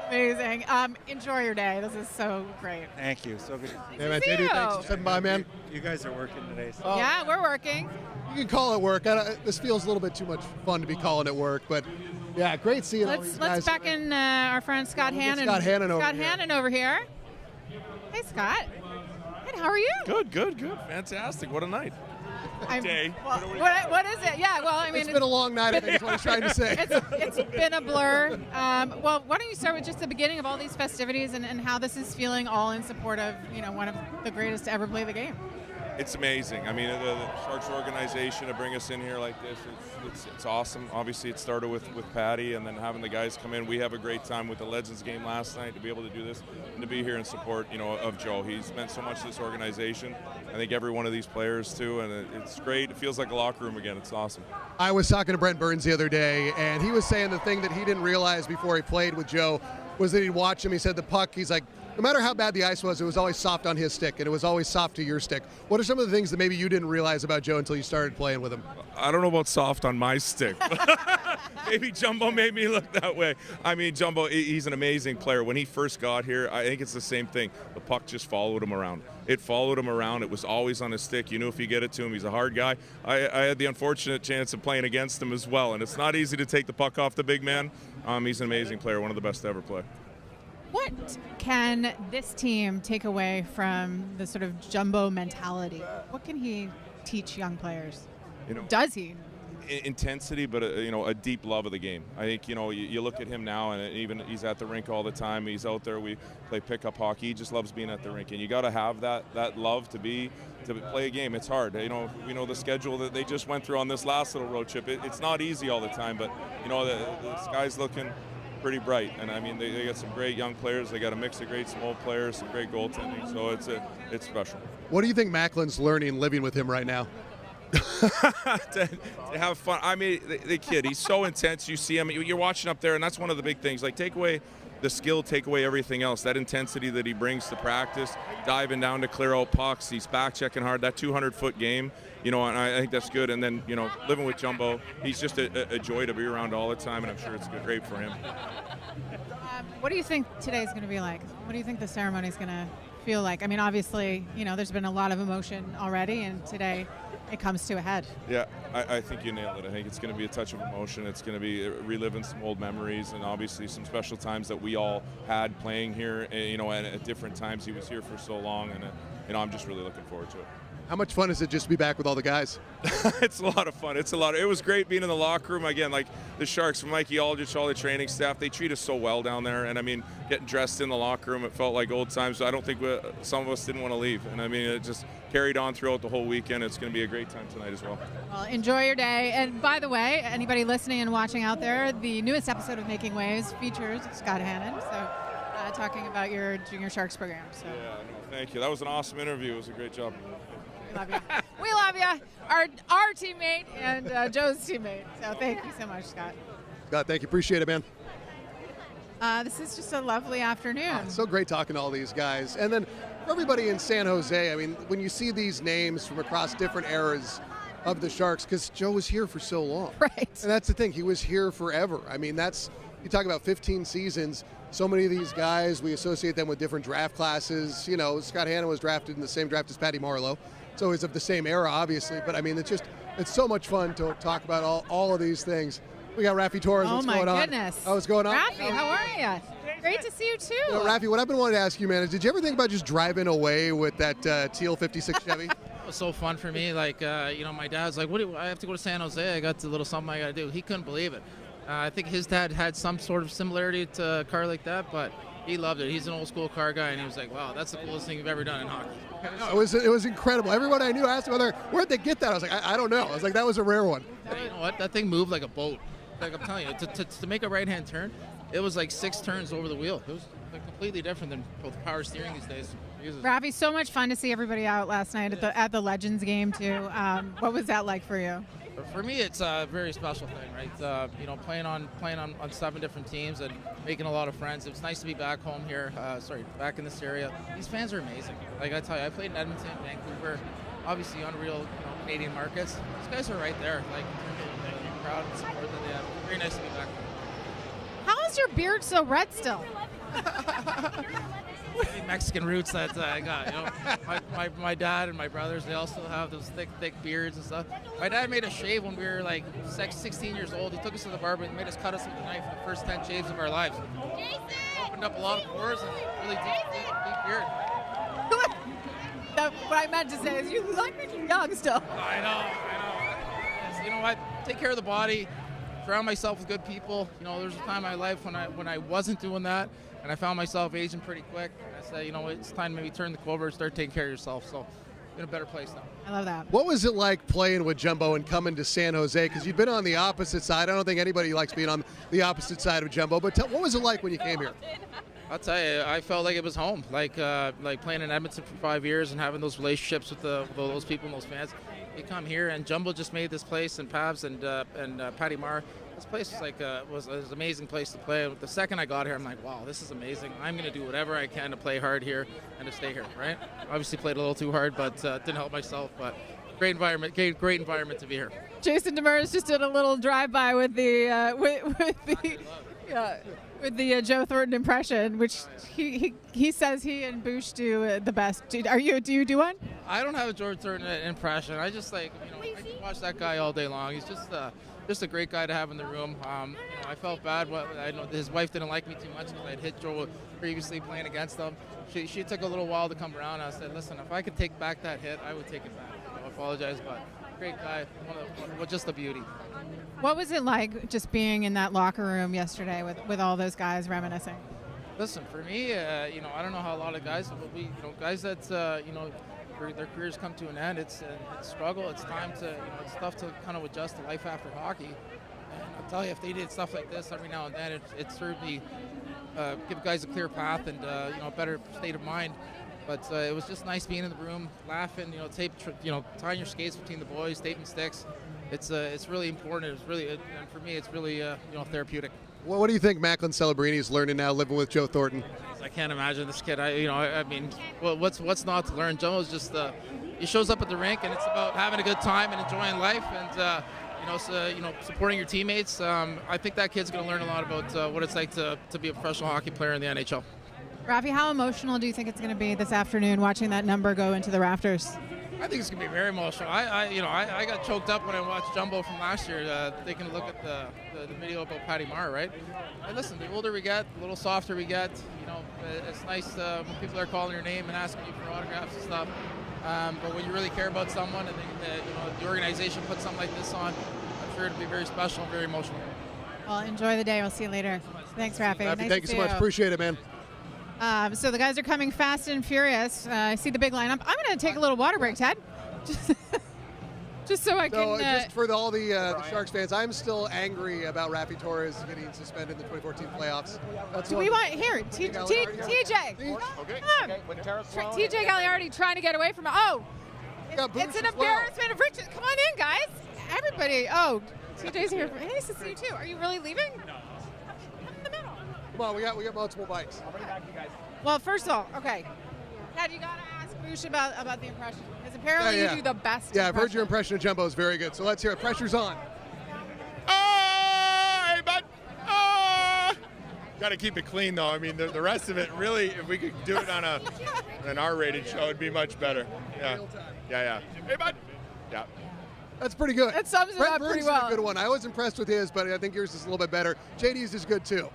Amazing. Enjoy your day. This is so great. Thank you. So good to see you. Hey, man, Teddy, thanks for stepping by, man. You guys are working today. So. Yeah, we're working. You can call it work. This feels a little bit too much fun to be calling it work, but yeah, great seeing all these guys. Let's back in our friend Scott Hannon. Scott Hannon over here. Hey, Scott. Hey, how are you? Good. Fantastic. What a night. Day. Well, what is it? Yeah, well, I mean, it's been a long night, I think is what he's trying to say. It's been a blur. Well, why don't you start with just the beginning of all these festivities and how this is feeling, all in support of, you know, one of the greatest to ever play the game. It's amazing. I mean, the Sharks organization to bring us in here like this, it's awesome. Obviously, it started with Patty, and then having the guys come in. We have a great time with the Legends game last night to be able to do this and to be here in support, you know, of Joe. He's meant so much to this organization. I think every one of these players too, and it's great. It feels like a locker room again. It's awesome. I was talking to Brent Burns the other day, and he was saying the thing that he didn't realize before he played with Joe was that he'd watch him. He said the puck, he's like, no matter how bad the ice was, it was always soft on his stick, and it was always soft to your stick. What are some of the things that maybe you didn't realize about Joe until you started playing with him? I don't know about soft on my stick. Maybe Jumbo made me look that way. I mean, Jumbo, he's an amazing player. When he first got here, I think it's the same thing. The puck just followed him around. It followed him around. It was always on his stick. You knew if you get it to him, he's a hard guy. I had the unfortunate chance of playing against him as well, and it's not easy to take the puck off the big man. He's an amazing player, one of the best to ever play. What can this team take away from the sort of Jumbo mentality? What can he teach young players? You know, does he? Intensity, but a deep love of the game. I think you look at him now, and even he's at the rink all the time. He's out there. We play pickup hockey. He just loves being at the rink, and you got to have that love to play a game. It's hard. We know the schedule that they just went through on this last little road trip. It's not easy all the time, but the sky's looking pretty bright, and I mean they got some great young players. They got a mix of great small players, some great goaltending. So it's special. What do you think Macklin's learning living with him right now? to have fun. I mean, the kid, he's so intense. You see him, you're watching up there, and that's one of the big things. Like, take away the skill take away everything else. That intensity that he brings to practice, diving down to clear out pucks, he's back checking hard. That 200-foot game, and I think that's good. And then, living with Jumbo, he's just a joy to be around all the time, and I'm sure it's great for him. What do you think today's going to be like? What do you think the ceremony is going to feel like? I mean, obviously, there's been a lot of emotion already, and today it comes to a head. Yeah, I think you nailed it. I think it's going to be a touch of emotion. It's going to be reliving some old memories, and obviously some special times that we all had playing here. And at different times. He was here for so long, and I'm just really looking forward to it. How much fun is it just to be back with all the guys? It's a lot of fun. It was great being in the locker room. Again, like the Sharks, from Mikey Aldrich, all the training staff, they treat us so well down there. And, getting dressed in the locker room, it felt like old times. So I don't think some of us didn't want to leave. And, it just carried on throughout the whole weekend. It's going to be a great time tonight as well. Well, enjoy your day. And by the way, anybody listening and watching out there, the newest episode of Making Waves features Scott Hannon. So talking about your Junior Sharks program. So. Yeah, no, thank you. That was an awesome interview. It was a great job. We love you. We love you. Our teammate and Joe's teammate. So thank you so much, Scott. Scott, thank you. Appreciate it, man. This is just a lovely afternoon. So great talking to all these guys. And then for everybody in San Jose, when you see these names from across different eras of the Sharks, because Joe was here for so long. Right. And that's the thing. He was here forever. You talk about 15 seasons. So many of these guys, we associate them with different draft classes. Scott Hannon was drafted in the same draft as Patty Marleau. So he's of the same era, obviously. But, it's so much fun to talk about all of these things. We got Rafi Torres. Oh, what's my going on? goodness. Oh, what's going on? Rafi, how are you? Great to see you, too. Rafi, what I've been wanting to ask you, man, is did you ever think about just driving away with that Teal 56 Chevy? It was so fun for me. My dad's like, I have to go to San Jose. I got a little something I got to do. He couldn't believe it. I think his dad had some sort of similarity to a car like that, but he loved it. He's an old school car guy, and he was like, wow, that's the coolest thing you've ever done in hockey. No, it was incredible. Everyone I knew asked me, where'd they get that? I was like, I don't know. I was like, that was a rare one. Yeah, you know what? That thing moved like a boat. Like I'm telling you, to make a right-hand turn, it was like 6 turns over the wheel. It was completely different than both power steering these days. Rafi, so much fun to see everybody out last night at the Legends game, too. What was that like for you? For me, it's a very special thing, right? Playing on 7 different teams and making a lot of friends. It's nice to be back home here. Back in this area. These fans are amazing. Like I tell you, I played in Edmonton, Vancouver, obviously unreal, Canadian markets. These guys are right there, like in terms of the crowd and support that they have. Very nice to be back home. How is your beard so red still? Mexican roots that I got. My dad and my brothers, they all still have those thick beards and stuff. My dad made us shave when we were like 16 years old. He took us to the barber and made us cut us with a knife for the first 10 shaves of our lives. Opened up a lot of pores and really deep beard. What I meant to say is you look young still. I know. You know what? Take care of the body. Surround myself with good people. There's a time in my life when I wasn't doing that. And I found myself aging pretty quick. I said, it's time to maybe turn the corner and start taking care of yourself. So, in a better place now. I love that. What was it like playing with Jumbo and coming to San Jose? Because you've been on the opposite side. I don't think anybody likes being on the opposite side of Jumbo. But what was it like when you came here? I'll tell you, I felt like it was home. Like playing in Edmonton for 5 years and having those relationships with those people and those fans. You come here, and Jumbo just made this place, and Pabs and Patty Marr. This place was was an amazing place to play. The second I got here, I'm like, wow, this is amazing. I'm going to do whatever I can to play hard here and to stay here, right? Obviously played a little too hard, but didn't help myself. But great environment to be here. Jason Demers just did a little drive-by with the with the Joe Thornton impression, which he says he and Bush do the best. Do you do one? I don't have a Joe Thornton impression. I just I can watch that guy all day long. He's just a great guy to have in the room. I felt bad. I know his wife didn't like me too much because I'd hit Joe previously playing against them. She took a little while to come around. I said, listen, if I could take back that hit, I would take it back. I apologize, but great guy. Just a beauty. What was it like just being in that locker room yesterday with all those guys reminiscing? Listen, for me, I don't know how a lot of guys, but guys that their careers come to an end. It's a struggle. It's time to, it's tough to kind of adjust to life after hockey. And I'll tell you, if they did stuff like this every now and then, it certainly give guys a clear path and a better state of mind. But it was just nice being in the room, laughing, tying your skates between the boys, taping sticks. it's really important. It's really, and for me, it's really therapeutic. Well, what do you think Macklin Celebrini is learning now living with Joe Thornton? I can't imagine this kid. I mean, well, what's not to learn? Joe's just he shows up at the rink, and it's about having a good time and enjoying life, and supporting your teammates. I think that kid's going to learn a lot about what it's like to be a professional hockey player in the NHL. Rafi, how emotional do you think it's going to be this afternoon watching that number go into the rafters? I think it's going to be very emotional. I got choked up when I watched Jumbo from last year, taking a look at the video about Patty Marr, right? And listen, the older we get, the little softer we get. It's nice when people are calling your name and asking you for autographs and stuff. But when you really care about someone and the organization puts something like this on, I'm sure it'll be very special and very emotional. Well, enjoy the day. We'll see you later. Thanks, Rafi. Nice thank you so much. Appreciate it, man. So the guys are coming fast and furious. I see the big lineup. I'm going to take a little water break, Ted. Just so I can. Just for all the Sharks fans, I'm still angry about Rafi Torres getting suspended in the 2014 playoffs. Do we want here? TJ. Okay. Come on. TJ Gagliardi trying to get away from it. Oh, it's an embarrassment of riches. Come on in, guys. Everybody. Oh, TJ's here. Nice to see you too. Are you really leaving? No. Come in the middle. Come on, we got multiple bikes. I'll bring back you guys. Well, first of all, okay. Ted, you got to ask Moosh about the impression. Because apparently you do the best. Yeah, I've heard your impression of Jumbo is very good. So let's hear it. Pressure's on. Hey, bud. Got to keep it clean, though. I mean, the rest of it, really, if we could do it on an R-rated show, it'd be much better. Yeah. Hey, bud. Yeah. That's pretty good. That sums it up pretty well. A good one. I was impressed with his, but I think yours is a little bit better. JD's is good, too.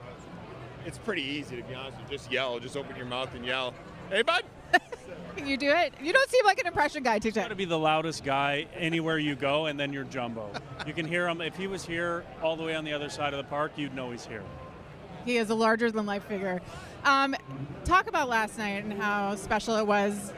It's pretty easy, to be honest with you. Just yell. Just open your mouth and yell. Hey, bud. Can you do it? You don't seem like an impression guy, TJ. You've got to be the loudest guy anywhere you go, and then you're Jumbo. You can hear him. If he was here all the way on the other side of the park, you'd know he's here. He is a larger-than-life figure. Talk about last night and how special it was,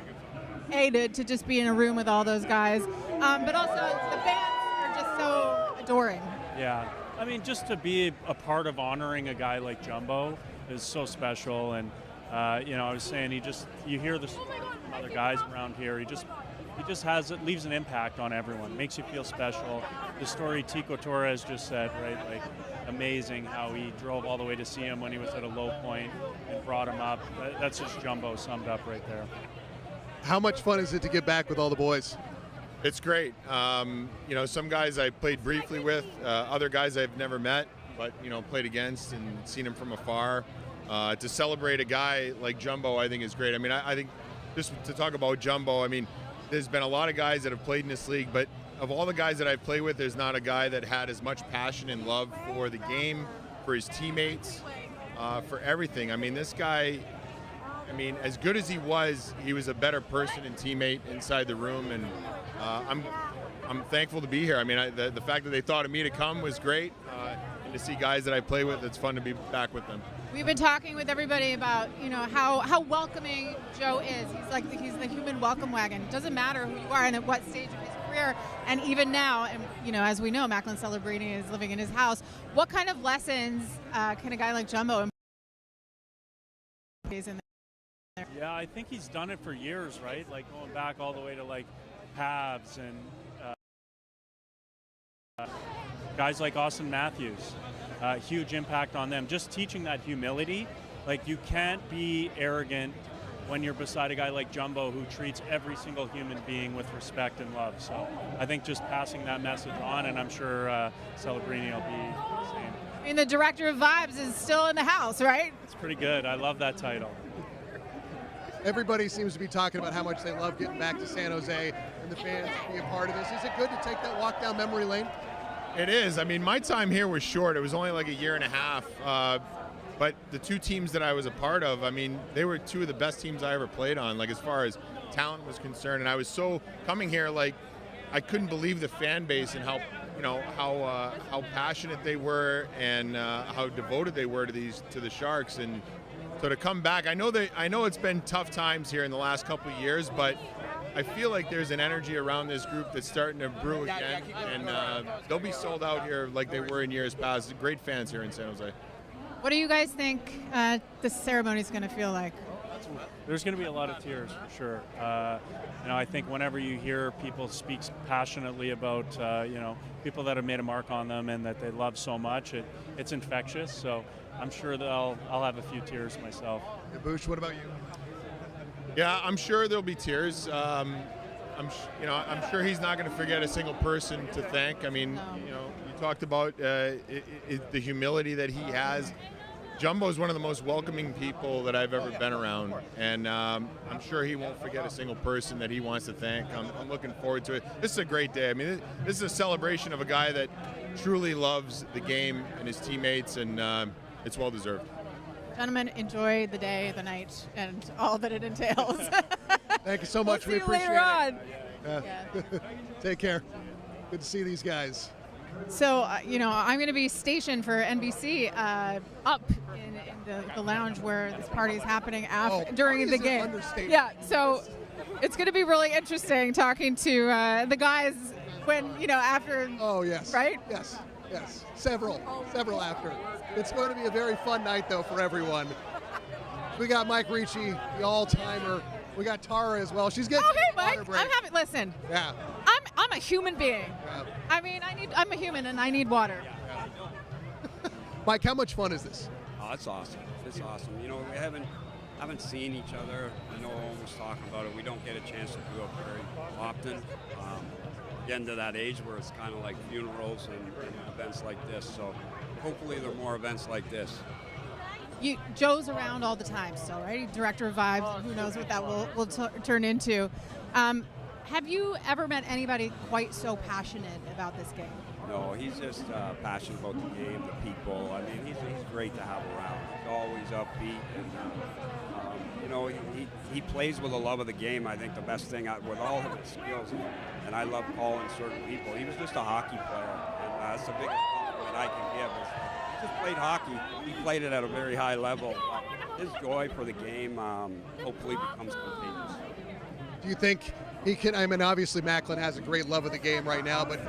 to just be in a room with all those guys, but also the fans are just so adoring. Yeah. I mean, just to be a part of honoring a guy like Jumbo is so special. And, I was saying, you hear this from other guys around here. He just leaves an impact on everyone, makes you feel special. The story Tico Torres just said, right? Like, amazing how he drove all the way to see him when he was at a low point and brought him up. That's just Jumbo summed up right there. How much fun is it to get back with all the boys? It's great. Some guys I played briefly with, other guys I've never met, but, played against and seen them from afar. To celebrate a guy like Jumbo, I think is great. I mean, I think just to talk about Jumbo, I mean, there's been a lot of guys that have played in this league, but of all the guys that I've played with, there's not a guy that had as much passion and love for the game, for his teammates, for everything. I mean, this guy, as good as he was a better person and teammate inside the room, and I'm thankful to be here. I mean, the fact that they thought of me to come was great, and to see guys that I play with, it's fun to be back with them. We've been talking with everybody about, how welcoming Joe is. He's the human welcome wagon. It doesn't matter who you are and at what stage of his career. And even now, and as we know, Macklin Celebrini is living in his house. What kind of lessons can a guy like Jumbo impart? Yeah, I think he's done it for years, right? Like going back all the way to like Habs and guys like Austin Matthews. Huge impact on them. Just teaching that humility. Like, you can't be arrogant when you're beside a guy like Jumbo who treats every single human being with respect and love. So I think just passing that message on, and I'm sure Celebrini will be the same. I mean, the director of Vibes is still in the house, right? It's pretty good. I love that title. Everybody seems to be talking about how much they love getting back to San Jose and the fans be a part of this. Is it good to take that walk down memory lane? It is. I mean, my time here was short. It was only like a year and a half. But the two teams that I was a part of, I mean, they were two of the best teams I ever played on, like as far as talent was concerned. And I was so coming here, like, I couldn't believe the fan base and how passionate they were and how devoted they were to the Sharks. And so to come back, I know it's been tough times here in the last couple of years, but I feel like there's an energy around this group that's starting to brew again, and they'll be sold out here like they were in years past. Great fans here in San Jose. What do you guys think this ceremony is going to feel like? That's there's going to be a lot of tears for sure. I think whenever you hear people speak passionately about people that have made a mark on them and that they love so much, it's infectious. So I'm sure that I'll have a few tears myself. Hey, Boosh, what about you? Yeah, I'm sure there'll be tears. I'm sure he's not going to forget a single person to thank. I mean, you talked about the humility that he has. Jumbo is one of the most welcoming people that I've ever been around, and I'm sure he won't forget a single person that he wants to thank. I'm looking forward to it. This is a great day. I mean, this is a celebration of a guy that truly loves the game and his teammates, and it's well deserved. Gentlemen, enjoy the day, the night, and all that it entails. Thank you so much. We'll we appreciate later on. it. Yeah. Take care. Good to see these guys. So, I'm going to be stationed for NBC up in the lounge where this party is happening during the game. Yeah, so it's going to be really interesting talking to the guys when, after. Oh, yes. Right? Yes. Several after. It's going to be a very fun night, though, for everyone. We got Mike Ricci, the all-timer. We got Tara as well. She's getting. Oh, hey, Mike. Listen. Yeah. I'm a human being. Yeah. I mean, I'm a human and I need water. Yeah. Mike, how much fun is this? Oh, it's awesome. It's awesome. We haven't seen each other. I know Owen was talking about it. We don't get a chance to do it very often. Getting to that age where it's kind of like funerals and events like this. So hopefully there are more events like this. Joe's around all the time still, right? Director of Vibes. Who knows what that will turn into. Have you ever met anybody quite so passionate about this game? No, he's just passionate about the game, the people. I mean, he's great to have around. He's always upbeat, and he plays with a love of the game. I think the best thing with all of his skills, and I love calling certain people. He was just a hockey player, and that's the biggest compliment I can give. He just played hockey. He played it at a very high level. His joy for the game hopefully becomes contagious. Do you think he can? I mean, obviously Macklin has a great love of the game right now, but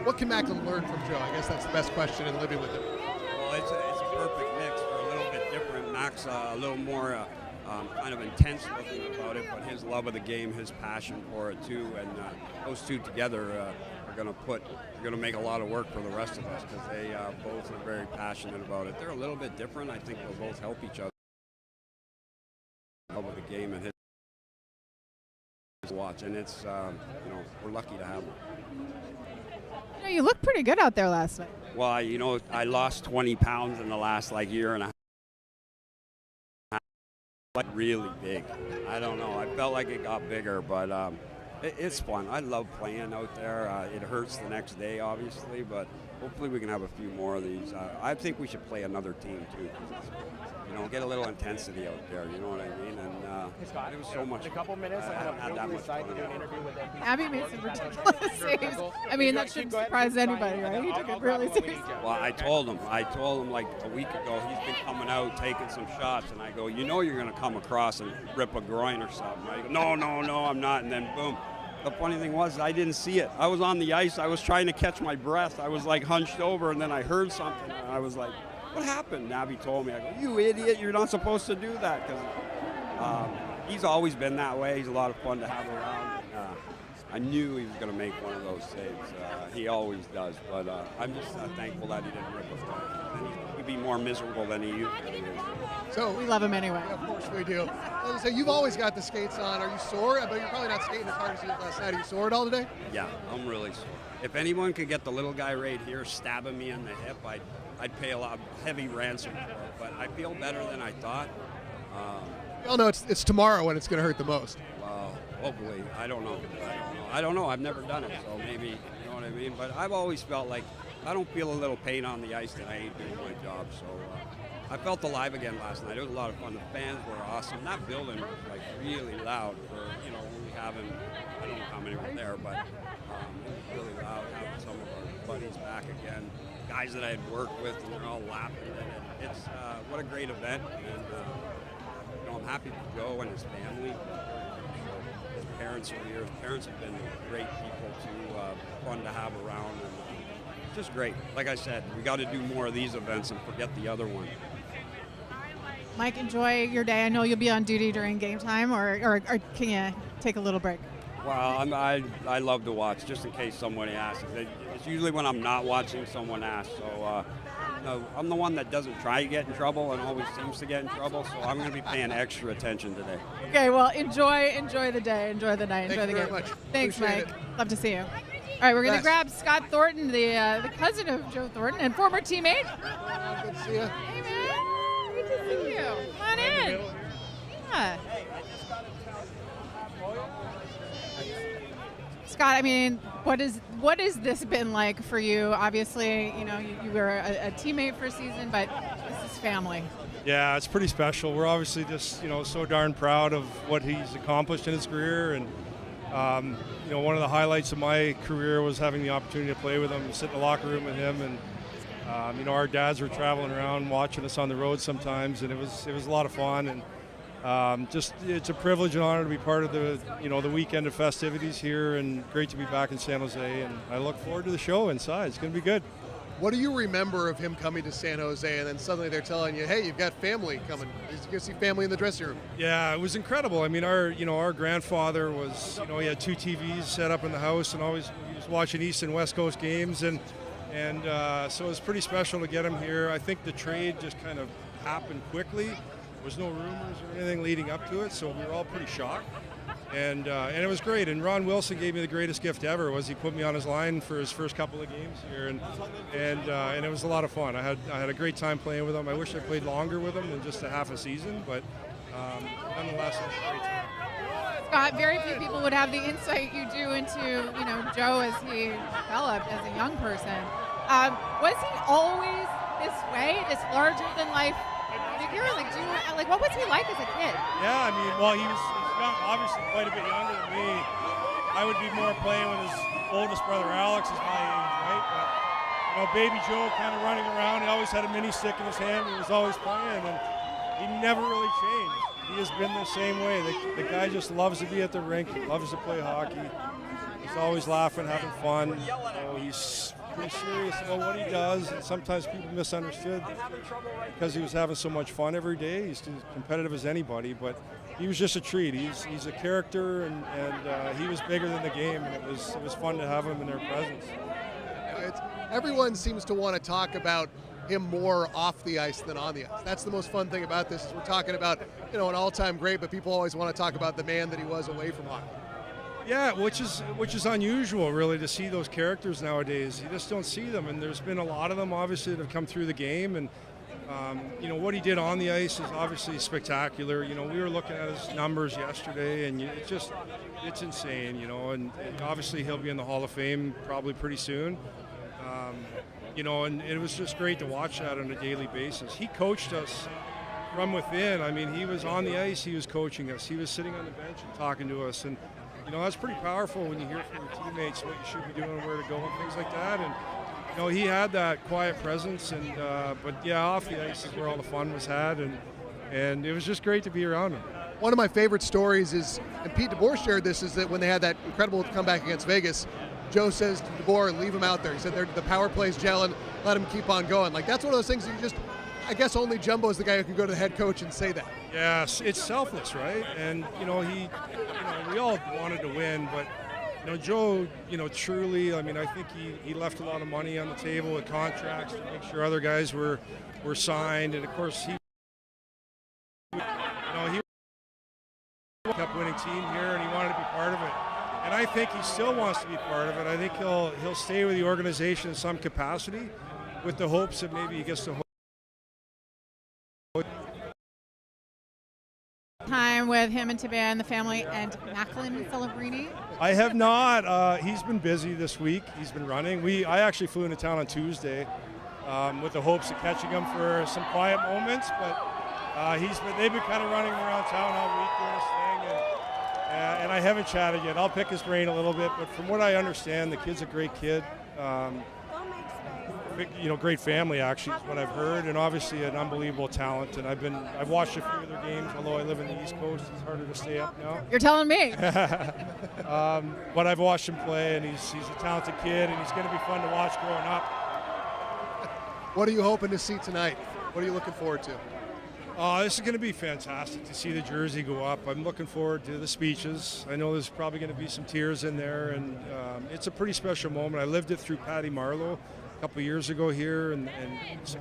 what can Macklin learn from Joe? I guess that's the best question in living with him. Well, it's a perfect mix. We're a little bit different. Mac's a little more kind of intense looking about it, but his love of the game, his passion for it too, and those two together are going to make a lot of work for the rest of us because they both are very passionate about it. They're a little bit different. I think they'll both help each other. Love of the game and his watch, and it's we're lucky to have him. You look pretty good out there last night. Well, I lost 20 pounds in the last year and a half. Really big. I don't know. I felt like it got bigger, but it's fun. I love playing out there. It hurts the next day, obviously, but hopefully we can have a few more of these. I think we should play another team too. Get a little intensity out there, you know what I mean? And it was so much. In a couple minutes, I haven't had that much fun. Abby made some ridiculous saves. I mean, that shouldn't surprise anybody, right? He took it really seriously. Well, I told him like a week ago, he's been coming out, taking some shots, and I go, you're going to come across and rip a groin or something, right? He goes, no, I'm not, and then boom. The funny thing was, I didn't see it. I was on the ice, I was trying to catch my breath, I was hunched over, and then I heard something, and I was like, what happened? Abby told me. I go, you idiot, you're not supposed to do that. Because he's always been that way. He's a lot of fun to have around. I knew he was going to make one of those saves. He always does. But I'm just thankful that he didn't rip us down. He'd be more miserable than he usually is. So we love him anyway. Yeah, of course we do. So you've always got the skates on. Are you sore? But you're probably not skating as hard as you did last night. Are you sore at all today? Yeah, I'm really sore. If anyone could get the little guy right here stabbing me in the hip, I'd pay a lot heavy ransom for it, but I feel better than I thought. Well, no, it's tomorrow when it's going to hurt the most. Well, hopefully. I don't know. I've never done it, so maybe, you know what I mean? But I've always felt like I don't feel a little pain on the ice that I ain't doing my job, so I felt alive again last night. It was a lot of fun. The fans were awesome. That building was really loud for, only having, I don't know how many were there, but it was really loud having some of our buddies back again. Guys that I had worked with, and they're all laughing. And it's what a great event, and I'm happy for Joe and his family. His parents are here. His parents have been great people too, fun to have around, and just great. Like I said, we got to do more of these events and forget the other one. Mike, enjoy your day. I know you'll be on duty during game time, or can you take a little break? Well, I love to watch, just in case somebody asks. It's usually when I'm not watching, someone asks. So I'm the one that doesn't try to get in trouble and always seems to get in trouble, so I'm going to be paying extra attention today. Okay, well, enjoy the day, enjoy the night, enjoy the game. Thank you very much. Thanks, Appreciate Mike. it. Love to see you. All right, we're going to grab Scott Thornton, the cousin of Joe Thornton and former teammate. Good to see you. Hey, man. Great to see you. Come on in. Yeah. Scott, I mean, what has this been like for you? Obviously, you know, you were a teammate for a season, but this is family. Yeah, it's pretty special. We're obviously just, so darn proud of what he's accomplished in his career. And, one of the highlights of my career was having the opportunity to play with him, sit in the locker room with him. And, our dads were traveling around watching us on the road sometimes, and it was a lot of fun. And it's a privilege and honor to be part of the weekend of festivities here, and great to be back in San Jose. And I look forward to the show inside. It's going to be good. What do you remember of him coming to San Jose, and then suddenly they're telling you, hey, you've got family coming? You can see family in the dressing room. Yeah, it was incredible. I mean, our grandfather was, he had 2 TVs set up in the house, and he was watching East and West Coast games, and so it was pretty special to get him here. I think the trade just kind of happened quickly. There was no rumors or anything leading up to it, so we were all pretty shocked. And it was great. And Ron Wilson gave me the greatest gift ever. Was he put me on his line for his first couple of games here, and it was a lot of fun. I had a great time playing with him. I wish I played longer with him than just a half a season, but nonetheless, it was a great time. Scott, very few people would have the insight you do into Joe as he developed as a young person. Was he always this way, this larger than life figure? What was he like as a kid? Yeah, I mean, well, he's young, obviously quite a bit younger than me. I would be more playing with his oldest brother Alex, is my age, right? But baby Joe kind of running around. He always had a mini stick in his hand. He was always playing, and he never really changed. He has been the same way. The guy just loves to be at the rink. He loves to play hockey. He's always laughing, having fun. He's pretty serious about what he does, and sometimes people misunderstood because he was having so much fun every day. He's as competitive as anybody, but he was just a treat. He's a character, and he was bigger than the game, and it was fun to have him in their presence. Everyone seems to want to talk about him more off the ice than on the ice. That's the most fun thing about this, is we're talking about an all-time great, but people always want to talk about the man that he was away from hockey. Yeah, which is unusual, really, to see those characters nowadays. You just don't see them, and there's been a lot of them, obviously, that have come through the game. And what he did on the ice is obviously spectacular. We were looking at his numbers yesterday, and it's insane. And obviously he'll be in the Hall of Fame probably pretty soon. And it was just great to watch that on a daily basis. He coached us from within. I mean, he was on the ice, he was coaching us. He was sitting on the bench and talking to us, and that's pretty powerful when you hear from your teammates what you should be doing, where to go, and things like that. And he had that quiet presence, and but yeah, off the ice is where all the fun was had, and it was just great to be around him. One of my favorite stories is, and Pete DeBoer shared this, is that when they had that incredible comeback against Vegas, Joe says to DeBoer, leave him out there. He said, the power play's gelling, let him keep on going. That's one of those things that I guess only Jumbo is the guy who can go to the head coach and say that. Yes, it's selfless, right? And, we all wanted to win, but, Joe, truly, I mean, I think he left a lot of money on the table with contracts to make sure other guys were signed. And, of course, he kept winning team here, and he wanted to be part of it. And I think he still wants to be part of it. I think he'll stay with the organization in some capacity, with the hopes that maybe he gets to time with him and Tabea and the family and Macklin Celebrini? I have not. He's been busy this week. He's been running. I actually flew into town on Tuesday with the hopes of catching him for some quiet moments, but they've been kind of running around town all week doing this thing, and I haven't chatted yet. I'll pick his brain a little bit, but from what I understand, the kid's a great kid. Great family, actually, is what I've heard, and obviously an unbelievable talent. And I've watched a few of their games, although I live in the East Coast, it's harder to stay up now. You're telling me. But I've watched him play, and he's a talented kid, and he's going to be fun to watch growing up. What are you hoping to see tonight? What are you looking forward to? This is going to be fantastic to see the jersey go up. I'm looking forward to the speeches. I know there's probably going to be some tears in there, and it's a pretty special moment. I lived it through Patty Marleau a couple of years ago here, and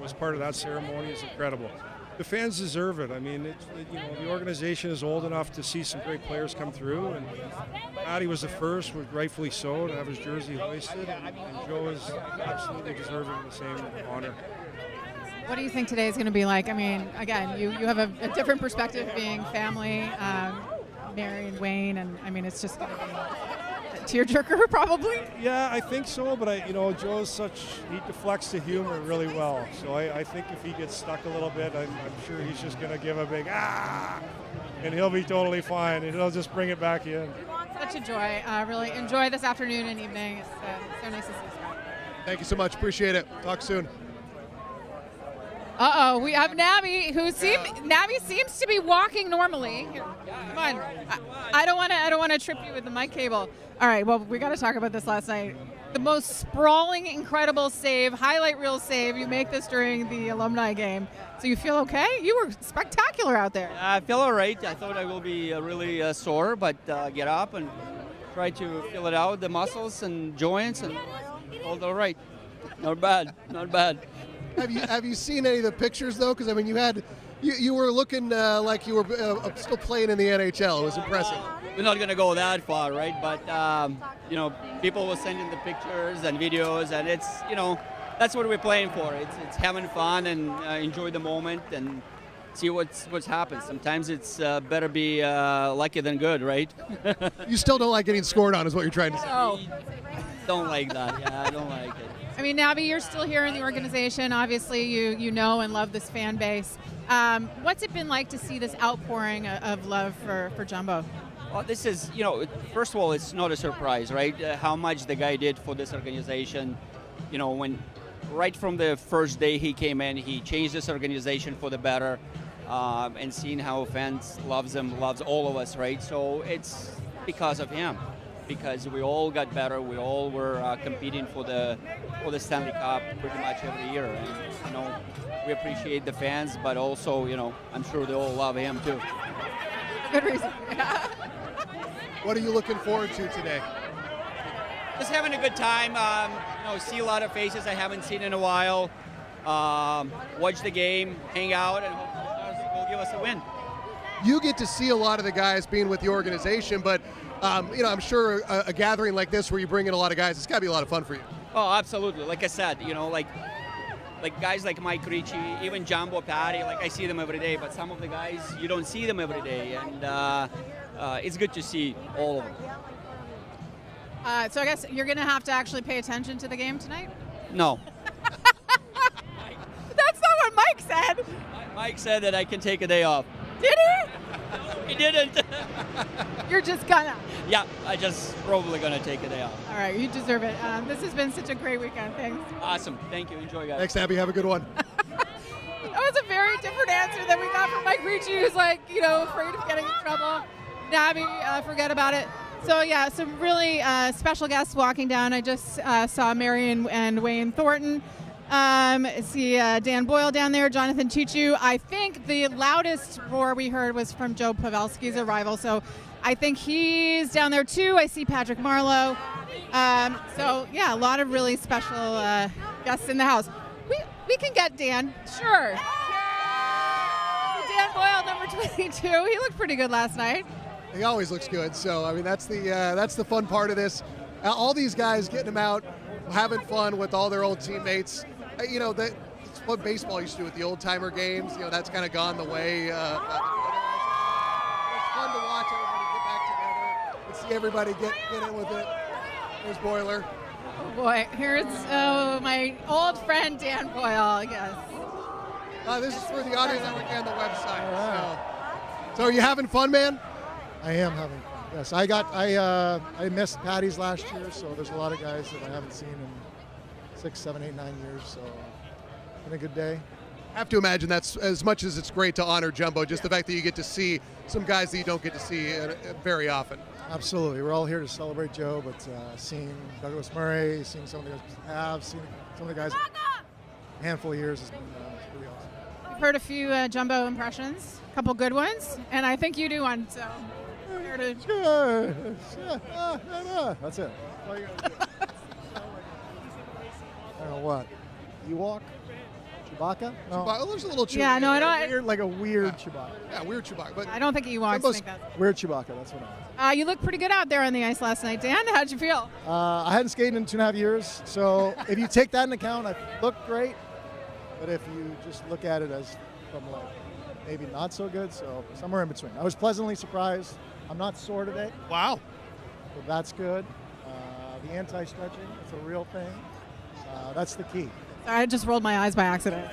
was part of that ceremony. It's incredible. The fans deserve it. I mean, the organization is old enough to see some great players come through, and Patty was the first, rightfully so, to have his jersey hoisted, and Joe is absolutely deserving of the same honor. What do you think today is going to be like? I mean, again, you have a different perspective being family, Mary and Wayne, and I mean, it's just going to be a tearjerker probably. Yeah, I think so, but Joe's he deflects the humor really well. So I think if he gets stuck a little bit, I'm sure he's just going to give a big and he'll be totally fine, and he'll just bring it back in. Such a joy. Really enjoy this afternoon and evening. It's so nice to see you. Thank you so much. Appreciate it. Talk soon. We have Nabby, Nabby seems to be walking normally. Here, come on. I don't want to trip you with the mic cable. All right, well, we got to talk about this last night. The most sprawling, incredible save, highlight reel save. You make this during the Alumni game. So you feel okay? You were spectacular out there. I feel all right. I thought I will be really sore, but get up and try to feel it out, the muscles and joints, and all right. Not bad, not bad. Have you seen any of the pictures though? Because I mean, you were looking like you were still playing in the NHL. It was impressive. We're not gonna go that far, right? But people were sending the pictures and videos, and it's that's what we're playing for. It's having fun and enjoy the moment and see what's happened. Sometimes it's better be lucky than good, right? You still don't like getting scored on, is what you're trying to say. Oh. Don't like that. Yeah, I don't like it. I mean, Nabby, you're still here in the organization. Obviously, you know and love this fan base. What's it been like to see this outpouring of love for Jumbo? Well, this is, first of all, it's not a surprise, right? How much the guy did for this organization. When right from the first day he came in, he changed this organization for the better, and seeing how fans loves him, loves all of us, right? So it's because of him. Because we all got better, we all were competing for the Stanley Cup pretty much every year, and we appreciate the fans, but also I'm sure they all love him too. Good reason. What are you looking forward to today? Just having a good time. See a lot of faces I haven't seen in a while. Watch the game, hang out, and hopefully will give us a win. You get to see a lot of the guys being with the organization, but I'm sure a gathering like this where you bring in a lot of guys, it's got to be a lot of fun for you. Oh, absolutely. Like I said, like guys like Mike Ricci, even Jumbo, Patty, I see them every day, but some of the guys, you don't see them every day, and it's good to see all of them. So I guess you're going to have to actually pay attention to the game tonight? No. That's not what Mike said. Mike said that I can take a day off. Did he? He didn't. You're just gonna. Yeah, I just probably gonna take a day off. All right, you deserve it. This has been such a great weekend. Thanks. Awesome. Thank you. Enjoy, guys. Thanks, Abby. Have a good one. That was a very different answer than we got from Mike Ricci, who's afraid of getting in trouble. Nabby, forget about it. So yeah, some really special guests walking down. I just saw Mary and Wayne Thornton. See Dan Boyle down there, Jonathan Chichu. I think the loudest roar we heard was from Joe Pavelski's arrival, so I think he's down there too. I see Patrick Marleau. So yeah, a lot of really special guests in the house. We can get Dan, sure. Dan Boyle, number 22. He looked pretty good last night. He always looks good. So I mean, that's the fun part of this. All these guys getting them out, having fun with all their old teammates. It's what baseball used to do with the old-timer games. That's kind of gone the way. It's fun to watch everybody get back together and see everybody get in with it. There's Boiler. Oh boy, here's my old friend Dan Boyle, I guess. This is for the audience that we're on the website. Right. So are you having fun, man? I am having fun. Yes, I missed Patty's last year, so there's a lot of guys that I haven't seen in 6, 7, 8, 9 years, so it's been a good day. I have to imagine that's, as much as it's great to honor Jumbo, just the fact that you get to see some guys that you don't get to see very often. Absolutely. We're all here to celebrate Joe, but seeing Douglas Murray, seeing some of the guys seeing some of the guys a handful of years has been pretty awesome. heard a few Jumbo impressions, a couple good ones, and I think you do one. So, here to that's it. All you gotta do. I don't know what. Ewok? Chewbacca? No. Chewbacca. There's a little Chewbacca. Yeah, no, I don't. Weird, like a weird Chewbacca. Yeah, weird Chewbacca. But I don't think Ewoks think that. Weird Chewbacca, that's what I was. You look pretty good out there on the ice last night, Dan. How'd you feel? I hadn't skated in 2.5 years, so if you take that into account, I looked great. But if you just look at it as from like maybe not so good, so somewhere in between. I was pleasantly surprised. I'm not sore today. Wow. So that's good. The anti-stretching, it's a real thing. That's the key. I just rolled my eyes by accident.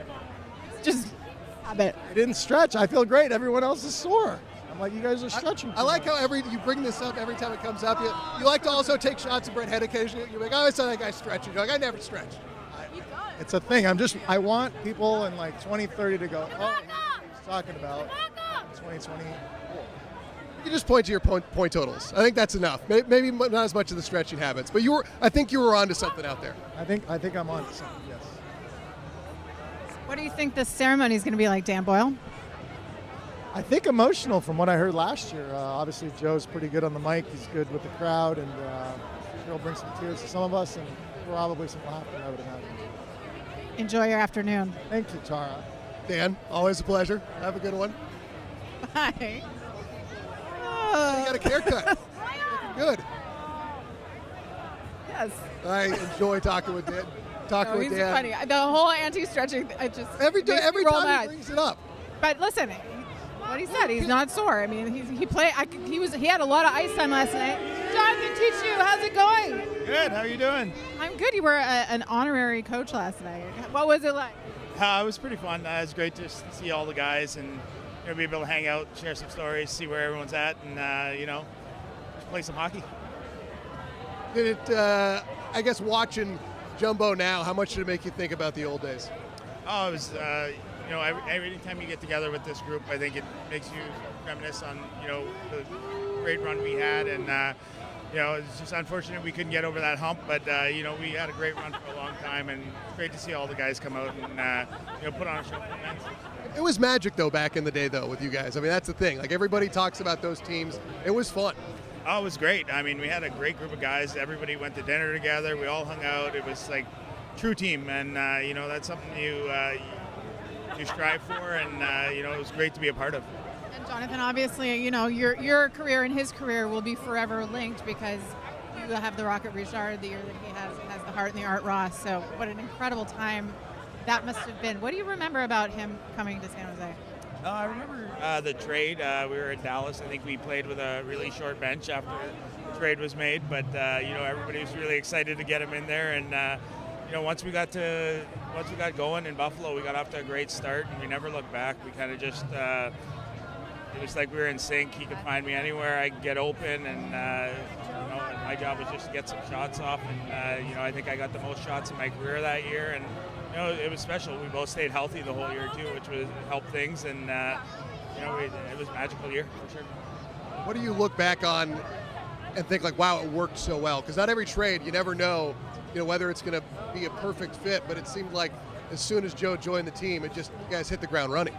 Just habit. I didn't stretch. I feel great. Everyone else is sore. I'm like, you guys are stretching. I like how you bring this up every time it comes up. You like to also take shots of Brett Head occasionally. You're like, oh, I saw that guy stretching. You're like, I never stretch. It's a thing. I want people in like 2030 to go, oh, he's talking about 2020. You can just point to your point totals. I think that's enough. Maybe not as much of the stretching habits, but I think you were onto something out there. I think I'm onto something. Yes. What do you think this ceremony is going to be like, Dan Boyle? I think emotional from what I heard last year. Obviously, Joe's pretty good on the mic. He's good with the crowd, and he'll bring some tears to some of us, and probably some laughter, I would imagine. Enjoy your afternoon. Thank you, Tara. Dan, always a pleasure. Have a good one. Bye. You got a haircut. Looking good. Yes. I enjoy talking with Dan. He's funny. The whole anti-stretching, I just every time he brings it up. But listen, what he said, he's not sore. I mean, he played. He had a lot of ice time last night. Jonathan Tichu, how's it going? Good. How are you doing? I'm good. You were an honorary coach last night. What was it like? It was pretty fun. It was great to see all the guys and be able to hang out, share some stories, see where everyone's at, and just play some hockey. Did it? I guess watching Jumbo now, how much did it make you think about the old days? Oh, it was. Every time you get together with this group, I think it makes you reminisce on the great run we had, and it's just unfortunate we couldn't get over that hump, but we had a great run for a long time, and it's great to see all the guys come out and put on a show for the men. It was magic though back in the day though with you guys. I mean that's the thing. Like everybody talks about those teams. It was fun. Oh, it was great. I mean, we had a great group of guys. Everybody went to dinner together. We all hung out. It was like true team, and that's something you strive for, and it was great to be a part of. And Jonathan, obviously, your career and his career will be forever linked because you have the Rocket Richard the year that he has the Hart and the Art Ross. So what an incredible time that must have been. What do you remember about him coming to San Jose? I remember the trade. We were in Dallas. I think we played with a really short bench after the trade was made, but everybody was really excited to get him in there. And once we got going in Buffalo, we got off to a great start, and we never looked back. We kind of just it was like we were in sync. He could find me anywhere. I could get open, and my job was just to get some shots off. And I think I got the most shots in my career that year, and it was special. We both stayed healthy the whole year too, which helped things, and it was a magical year for sure. What do you look back on and think like, wow, it worked so well? Because not every trade, you never know, whether it's going to be a perfect fit. But it seemed like as soon as Joe joined the team, you guys hit the ground running.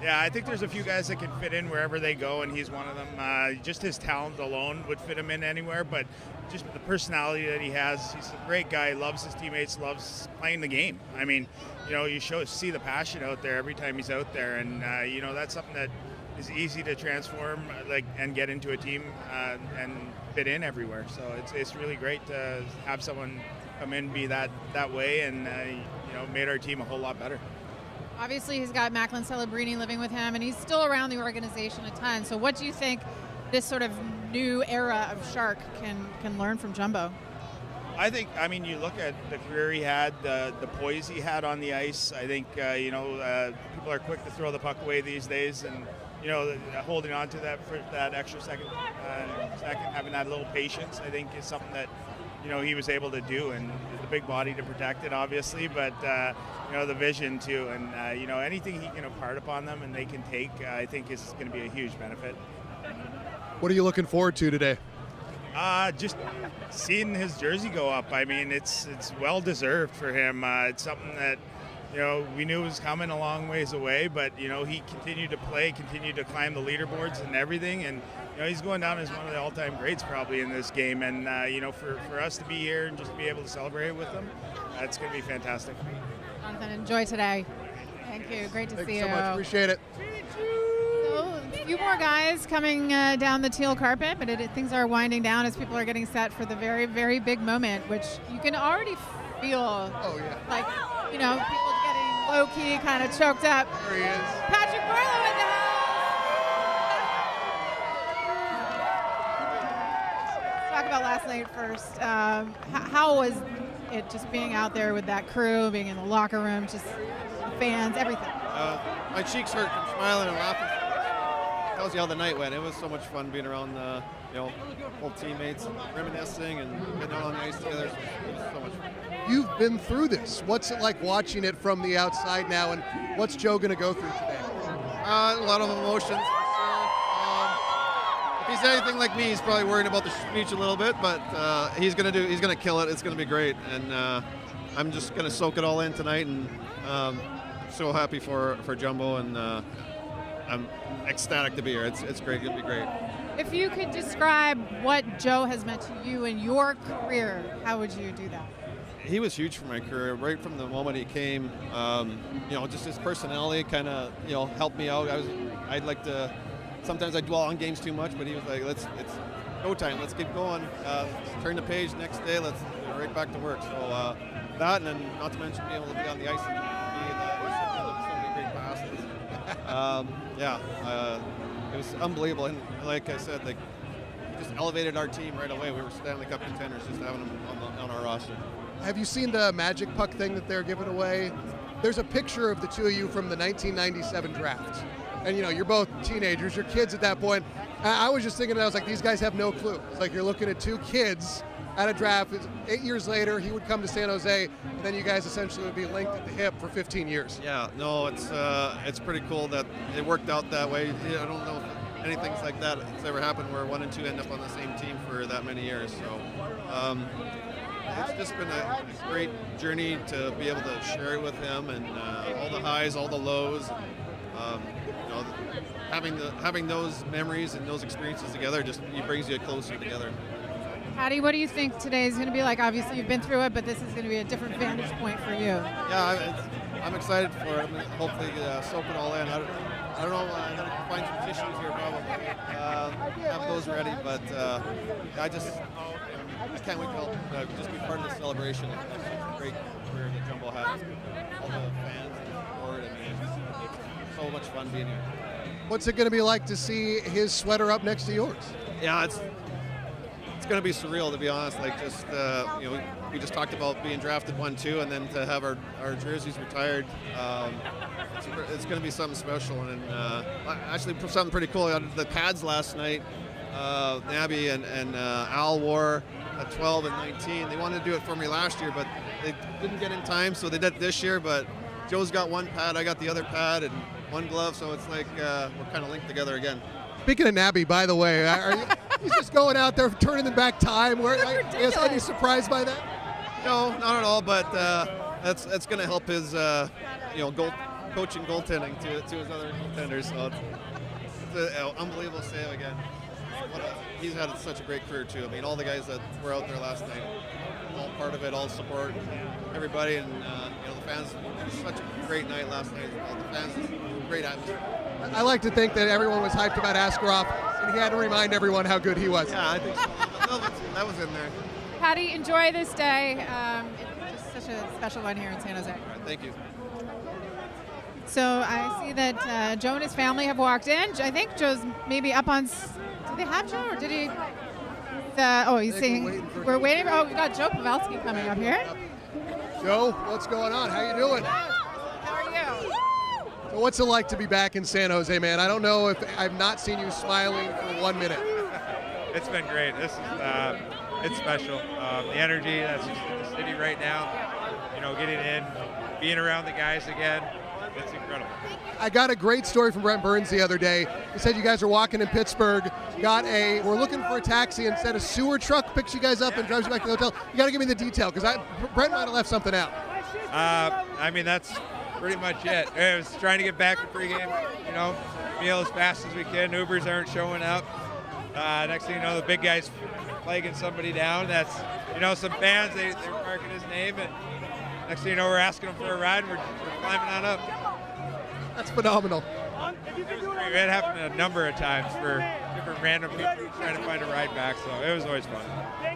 Yeah, I think there's a few guys that can fit in wherever they go, and he's one of them. Just his talent alone would fit him in anywhere, but just the personality that he has, he's a great guy, loves his teammates, loves playing the game. I mean, you see the passion out there every time he's out there, and that's something that is easy to transform and get into a team and fit in everywhere. So it's really great to have someone come in, be that way, and made our team a whole lot better. Obviously, he's got Macklin Celebrini living with him, and he's still around the organization a ton. So what do you think this sort of new era of Shark can learn from Jumbo? I mean, you look at the career he had, the poise he had on the ice. I think, people are quick to throw the puck away these days, and, holding on to that for that extra second, having that little patience, I think is something that, he was able to do, and the big body to protect it, obviously, but, the vision too, and, anything he can impart upon them and they can take, I think is going to be a huge benefit. What are you looking forward to today? Just seeing his jersey go up. I mean, it's well deserved for him. It's something that, we knew it was coming a long ways away, but, he continued to play, continued to climb the leaderboards and everything. And, he's going down as one of the all-time greats probably in this game. And, for us to be here and just be able to celebrate with them, that's going to be fantastic. Jonathan, enjoy today. Thank you. Great to see you. Thanks so much. Appreciate it. So, a few more guys coming down the teal carpet, but things are winding down as people are getting set for the very, very big moment, which you can already feel. Oh, yeah. Like, people getting low-key, kind of choked up. There he is. Patrick Barlow in the house. Talk about last night first. How was it just being out there with that crew, being in the locker room, just fans, everything? My cheeks hurt from smiling and laughing. Tells you how the night went. It was so much fun being around old teammates, reminiscing and getting out on the ice together. It was so much fun. You've been through this. What's it like watching it from the outside now, and what's Joe going to go through today? A lot of emotions. If he's anything like me, he's probably worrying about the speech a little bit, but he's gonna kill it. It's gonna be great, and I'm just gonna soak it all in tonight, and so happy for Jumbo, and I'm ecstatic to be here. It's great. It'll be great. If you could describe what Joe has meant to you in your career, how would you do that? He was huge for my career right from the moment he came. Just his personality kind of helped me out. I'd like to. Sometimes I dwell on games too much, but he was like, it's go time. Let's keep going. Turn the page next day. Let's go right back to work. So that, and then not to mention being able to be on the ice and be the recipient of so many great passes. It was unbelievable. And like I said, he just elevated our team right away. We were Stanley Cup contenders just having him on our roster. Have you seen the Magic Puck thing that they're giving away? There's a picture of the two of you from the 1997 draft. And, you're both teenagers, you're kids at that point. I was just thinking, I was like, these guys have no clue. It's like you're looking at two kids at a draft. 8 years later, he would come to San Jose, and then you guys essentially would be linked at the hip for 15 years. Yeah, no, it's pretty cool that it worked out that way. I don't know if anything like that has ever happened where 1 and 2 end up on the same team for that many years. So it's just been a great journey to be able to share it with him, and all the highs, all the lows. Having those memories and those experiences together just brings you closer together. Patty, what do you think today is going to be like? Obviously, you've been through it, but this is going to be a different vantage point for you. Yeah, I'm excited for it. I'm going to hopefully soak it all in. I don't know. I'm going to find some tissues here probably. Have those ready, but I can't wait to just be part of the celebration. It's a great career that Jumbo has. All the fans and support. It's so much fun being here. What's it going to be like to see his sweater up next to yours? Yeah, it's going to be surreal, to be honest. We just talked about being drafted 1-2, and then to have our jerseys retired. It's going to be something special, and actually something pretty cool. The pads last night, Nabby and Al wore at 12 and 19. They wanted to do it for me last year, but they didn't get in time, so they did it this year. But Joe's got one pad, I got the other pad, and one glove, so it's like we're kind of linked together again. Speaking of Nabby, by the way, he's just going out there turning them back time. Is any surprised by that? No, not at all. But that's going to help his coaching goaltending to his other goaltenders. So it's an unbelievable save again. He's had such a great career too. I mean, all the guys that were out there last night, all part of it, all support everybody, and the fans. It was such a great night last night. The fans, great atmosphere. I like to think that everyone was hyped about Askarov, and he had to remind everyone how good he was. Yeah, I think so. That was in there. Patty, enjoy this day. It's just such a special one here in San Jose. All right, thank you. So I see that Joe and his family have walked in. I think Joe's maybe up on. Did they have Joe, or did he? He's saying we're waiting. Oh, we got Joe Pavelski coming up here. Joe, what's going on? How you doing? How are you? So what's it like to be back in San Jose, man? I don't know if I've not seen you smiling for 1 minute. It's been great. This is it's special. The energy that's just in the city right now. Getting in, being around the guys again. It's incredible. I got a great story from Brent Burns the other day. He said you guys are walking in Pittsburgh, we're looking for a taxi, and said a sewer truck picks you guys up and drives you back to the hotel. You got to give me the detail, because Brent might have left something out. That's pretty much it. It was trying to get back to pregame, you know, meal as fast as we can. Ubers aren't showing up. Next thing you know, the big guy's flagging somebody down. That's, you know, some fans, they're marking his name, and next thing you know, we're asking him for a ride, and we're climbing on up. That's phenomenal. It happened a number of times for different random people trying to find a ride back, so it was always fun.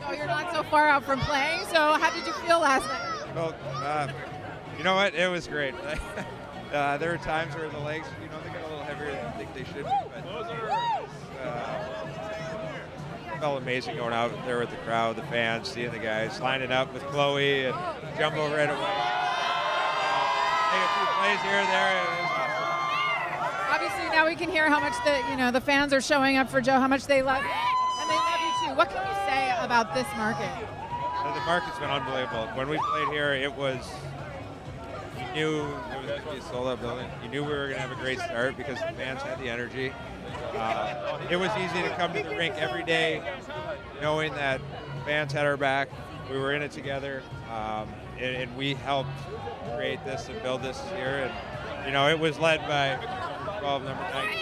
So you're not so far out from playing, so how did you feel last night? Well, you know what? It was great. There were times where the legs, you know, they get a little heavier than I think they should be, but it felt amazing going out there with the crowd, the fans, seeing the guys, lining up with Chloe and Jumbo right away. Take a few plays here and there. It was awesome. Obviously, now we can hear how much the fans are showing up for Joe, how much they love you, and they love you too. What can you say about this market? The market's been unbelievable. When we played here, you knew it was going to be a sold-out building. You knew we were going to have a great start because the fans had the energy. It was easy to come to the rink every day knowing that fans had our back. We were in it together, and we helped create this and build this here. And, you know, it was led by 12, number 19,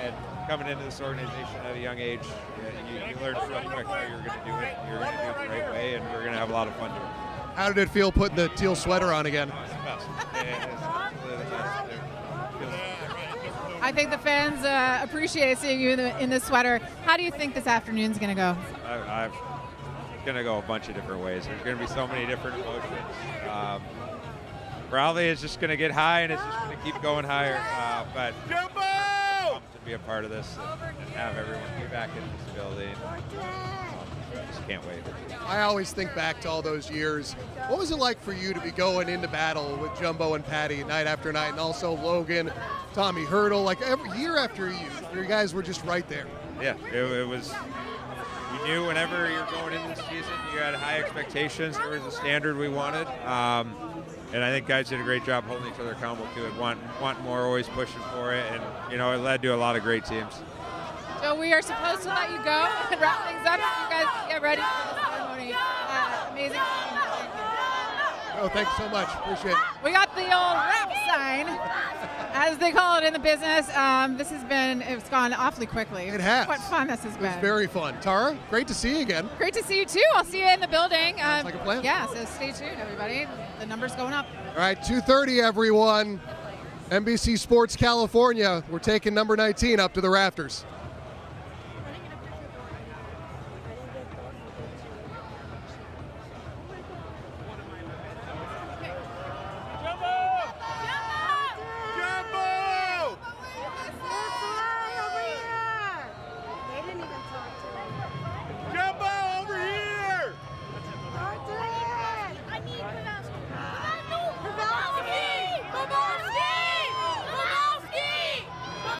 and coming into this organization at a young age, you learned real quick how you were going to do it. You were going to do it the right way, and we were going to have a lot of fun doing it. How did it feel putting the teal sweater on again? It's the best. It's absolutely the best. I think the fans appreciate seeing you in this sweater. How do you think this afternoon's going to go? It's going to go a bunch of different ways. There's going to be so many different emotions. Probably it's just going to get high, and it's just going to keep going higher. But pumped to be a part of this and have everyone be back in this building. Just can't wait. I always think back to all those years. What was it like for you to be going into battle with Jumbo and Patty night after night, and also Logan, Tommy Hurdle, like every year after year, you guys were just right there? Yeah, it was. You knew whenever you're going into the season, you had high expectations. There was a standard we wanted, and I think guys did a great job holding each other accountable to it, wanting more, always pushing for it, and you know it led to a lot of great teams. So we are supposed to let you go and wrap things up. So you guys can get ready for the ceremony. Amazing. Oh, thanks so much. Appreciate it. We got the old wrap sign, as they call it in the business. It's gone awfully quickly. It has. What fun this has been. It was very fun. Tara, great to see you again. Great to see you too. I'll see you in the building. Sounds like a plan. Yeah, so stay tuned, everybody. The number's going up. All right, 2:30, everyone. NBC Sports California. We're taking number 19 up to the rafters.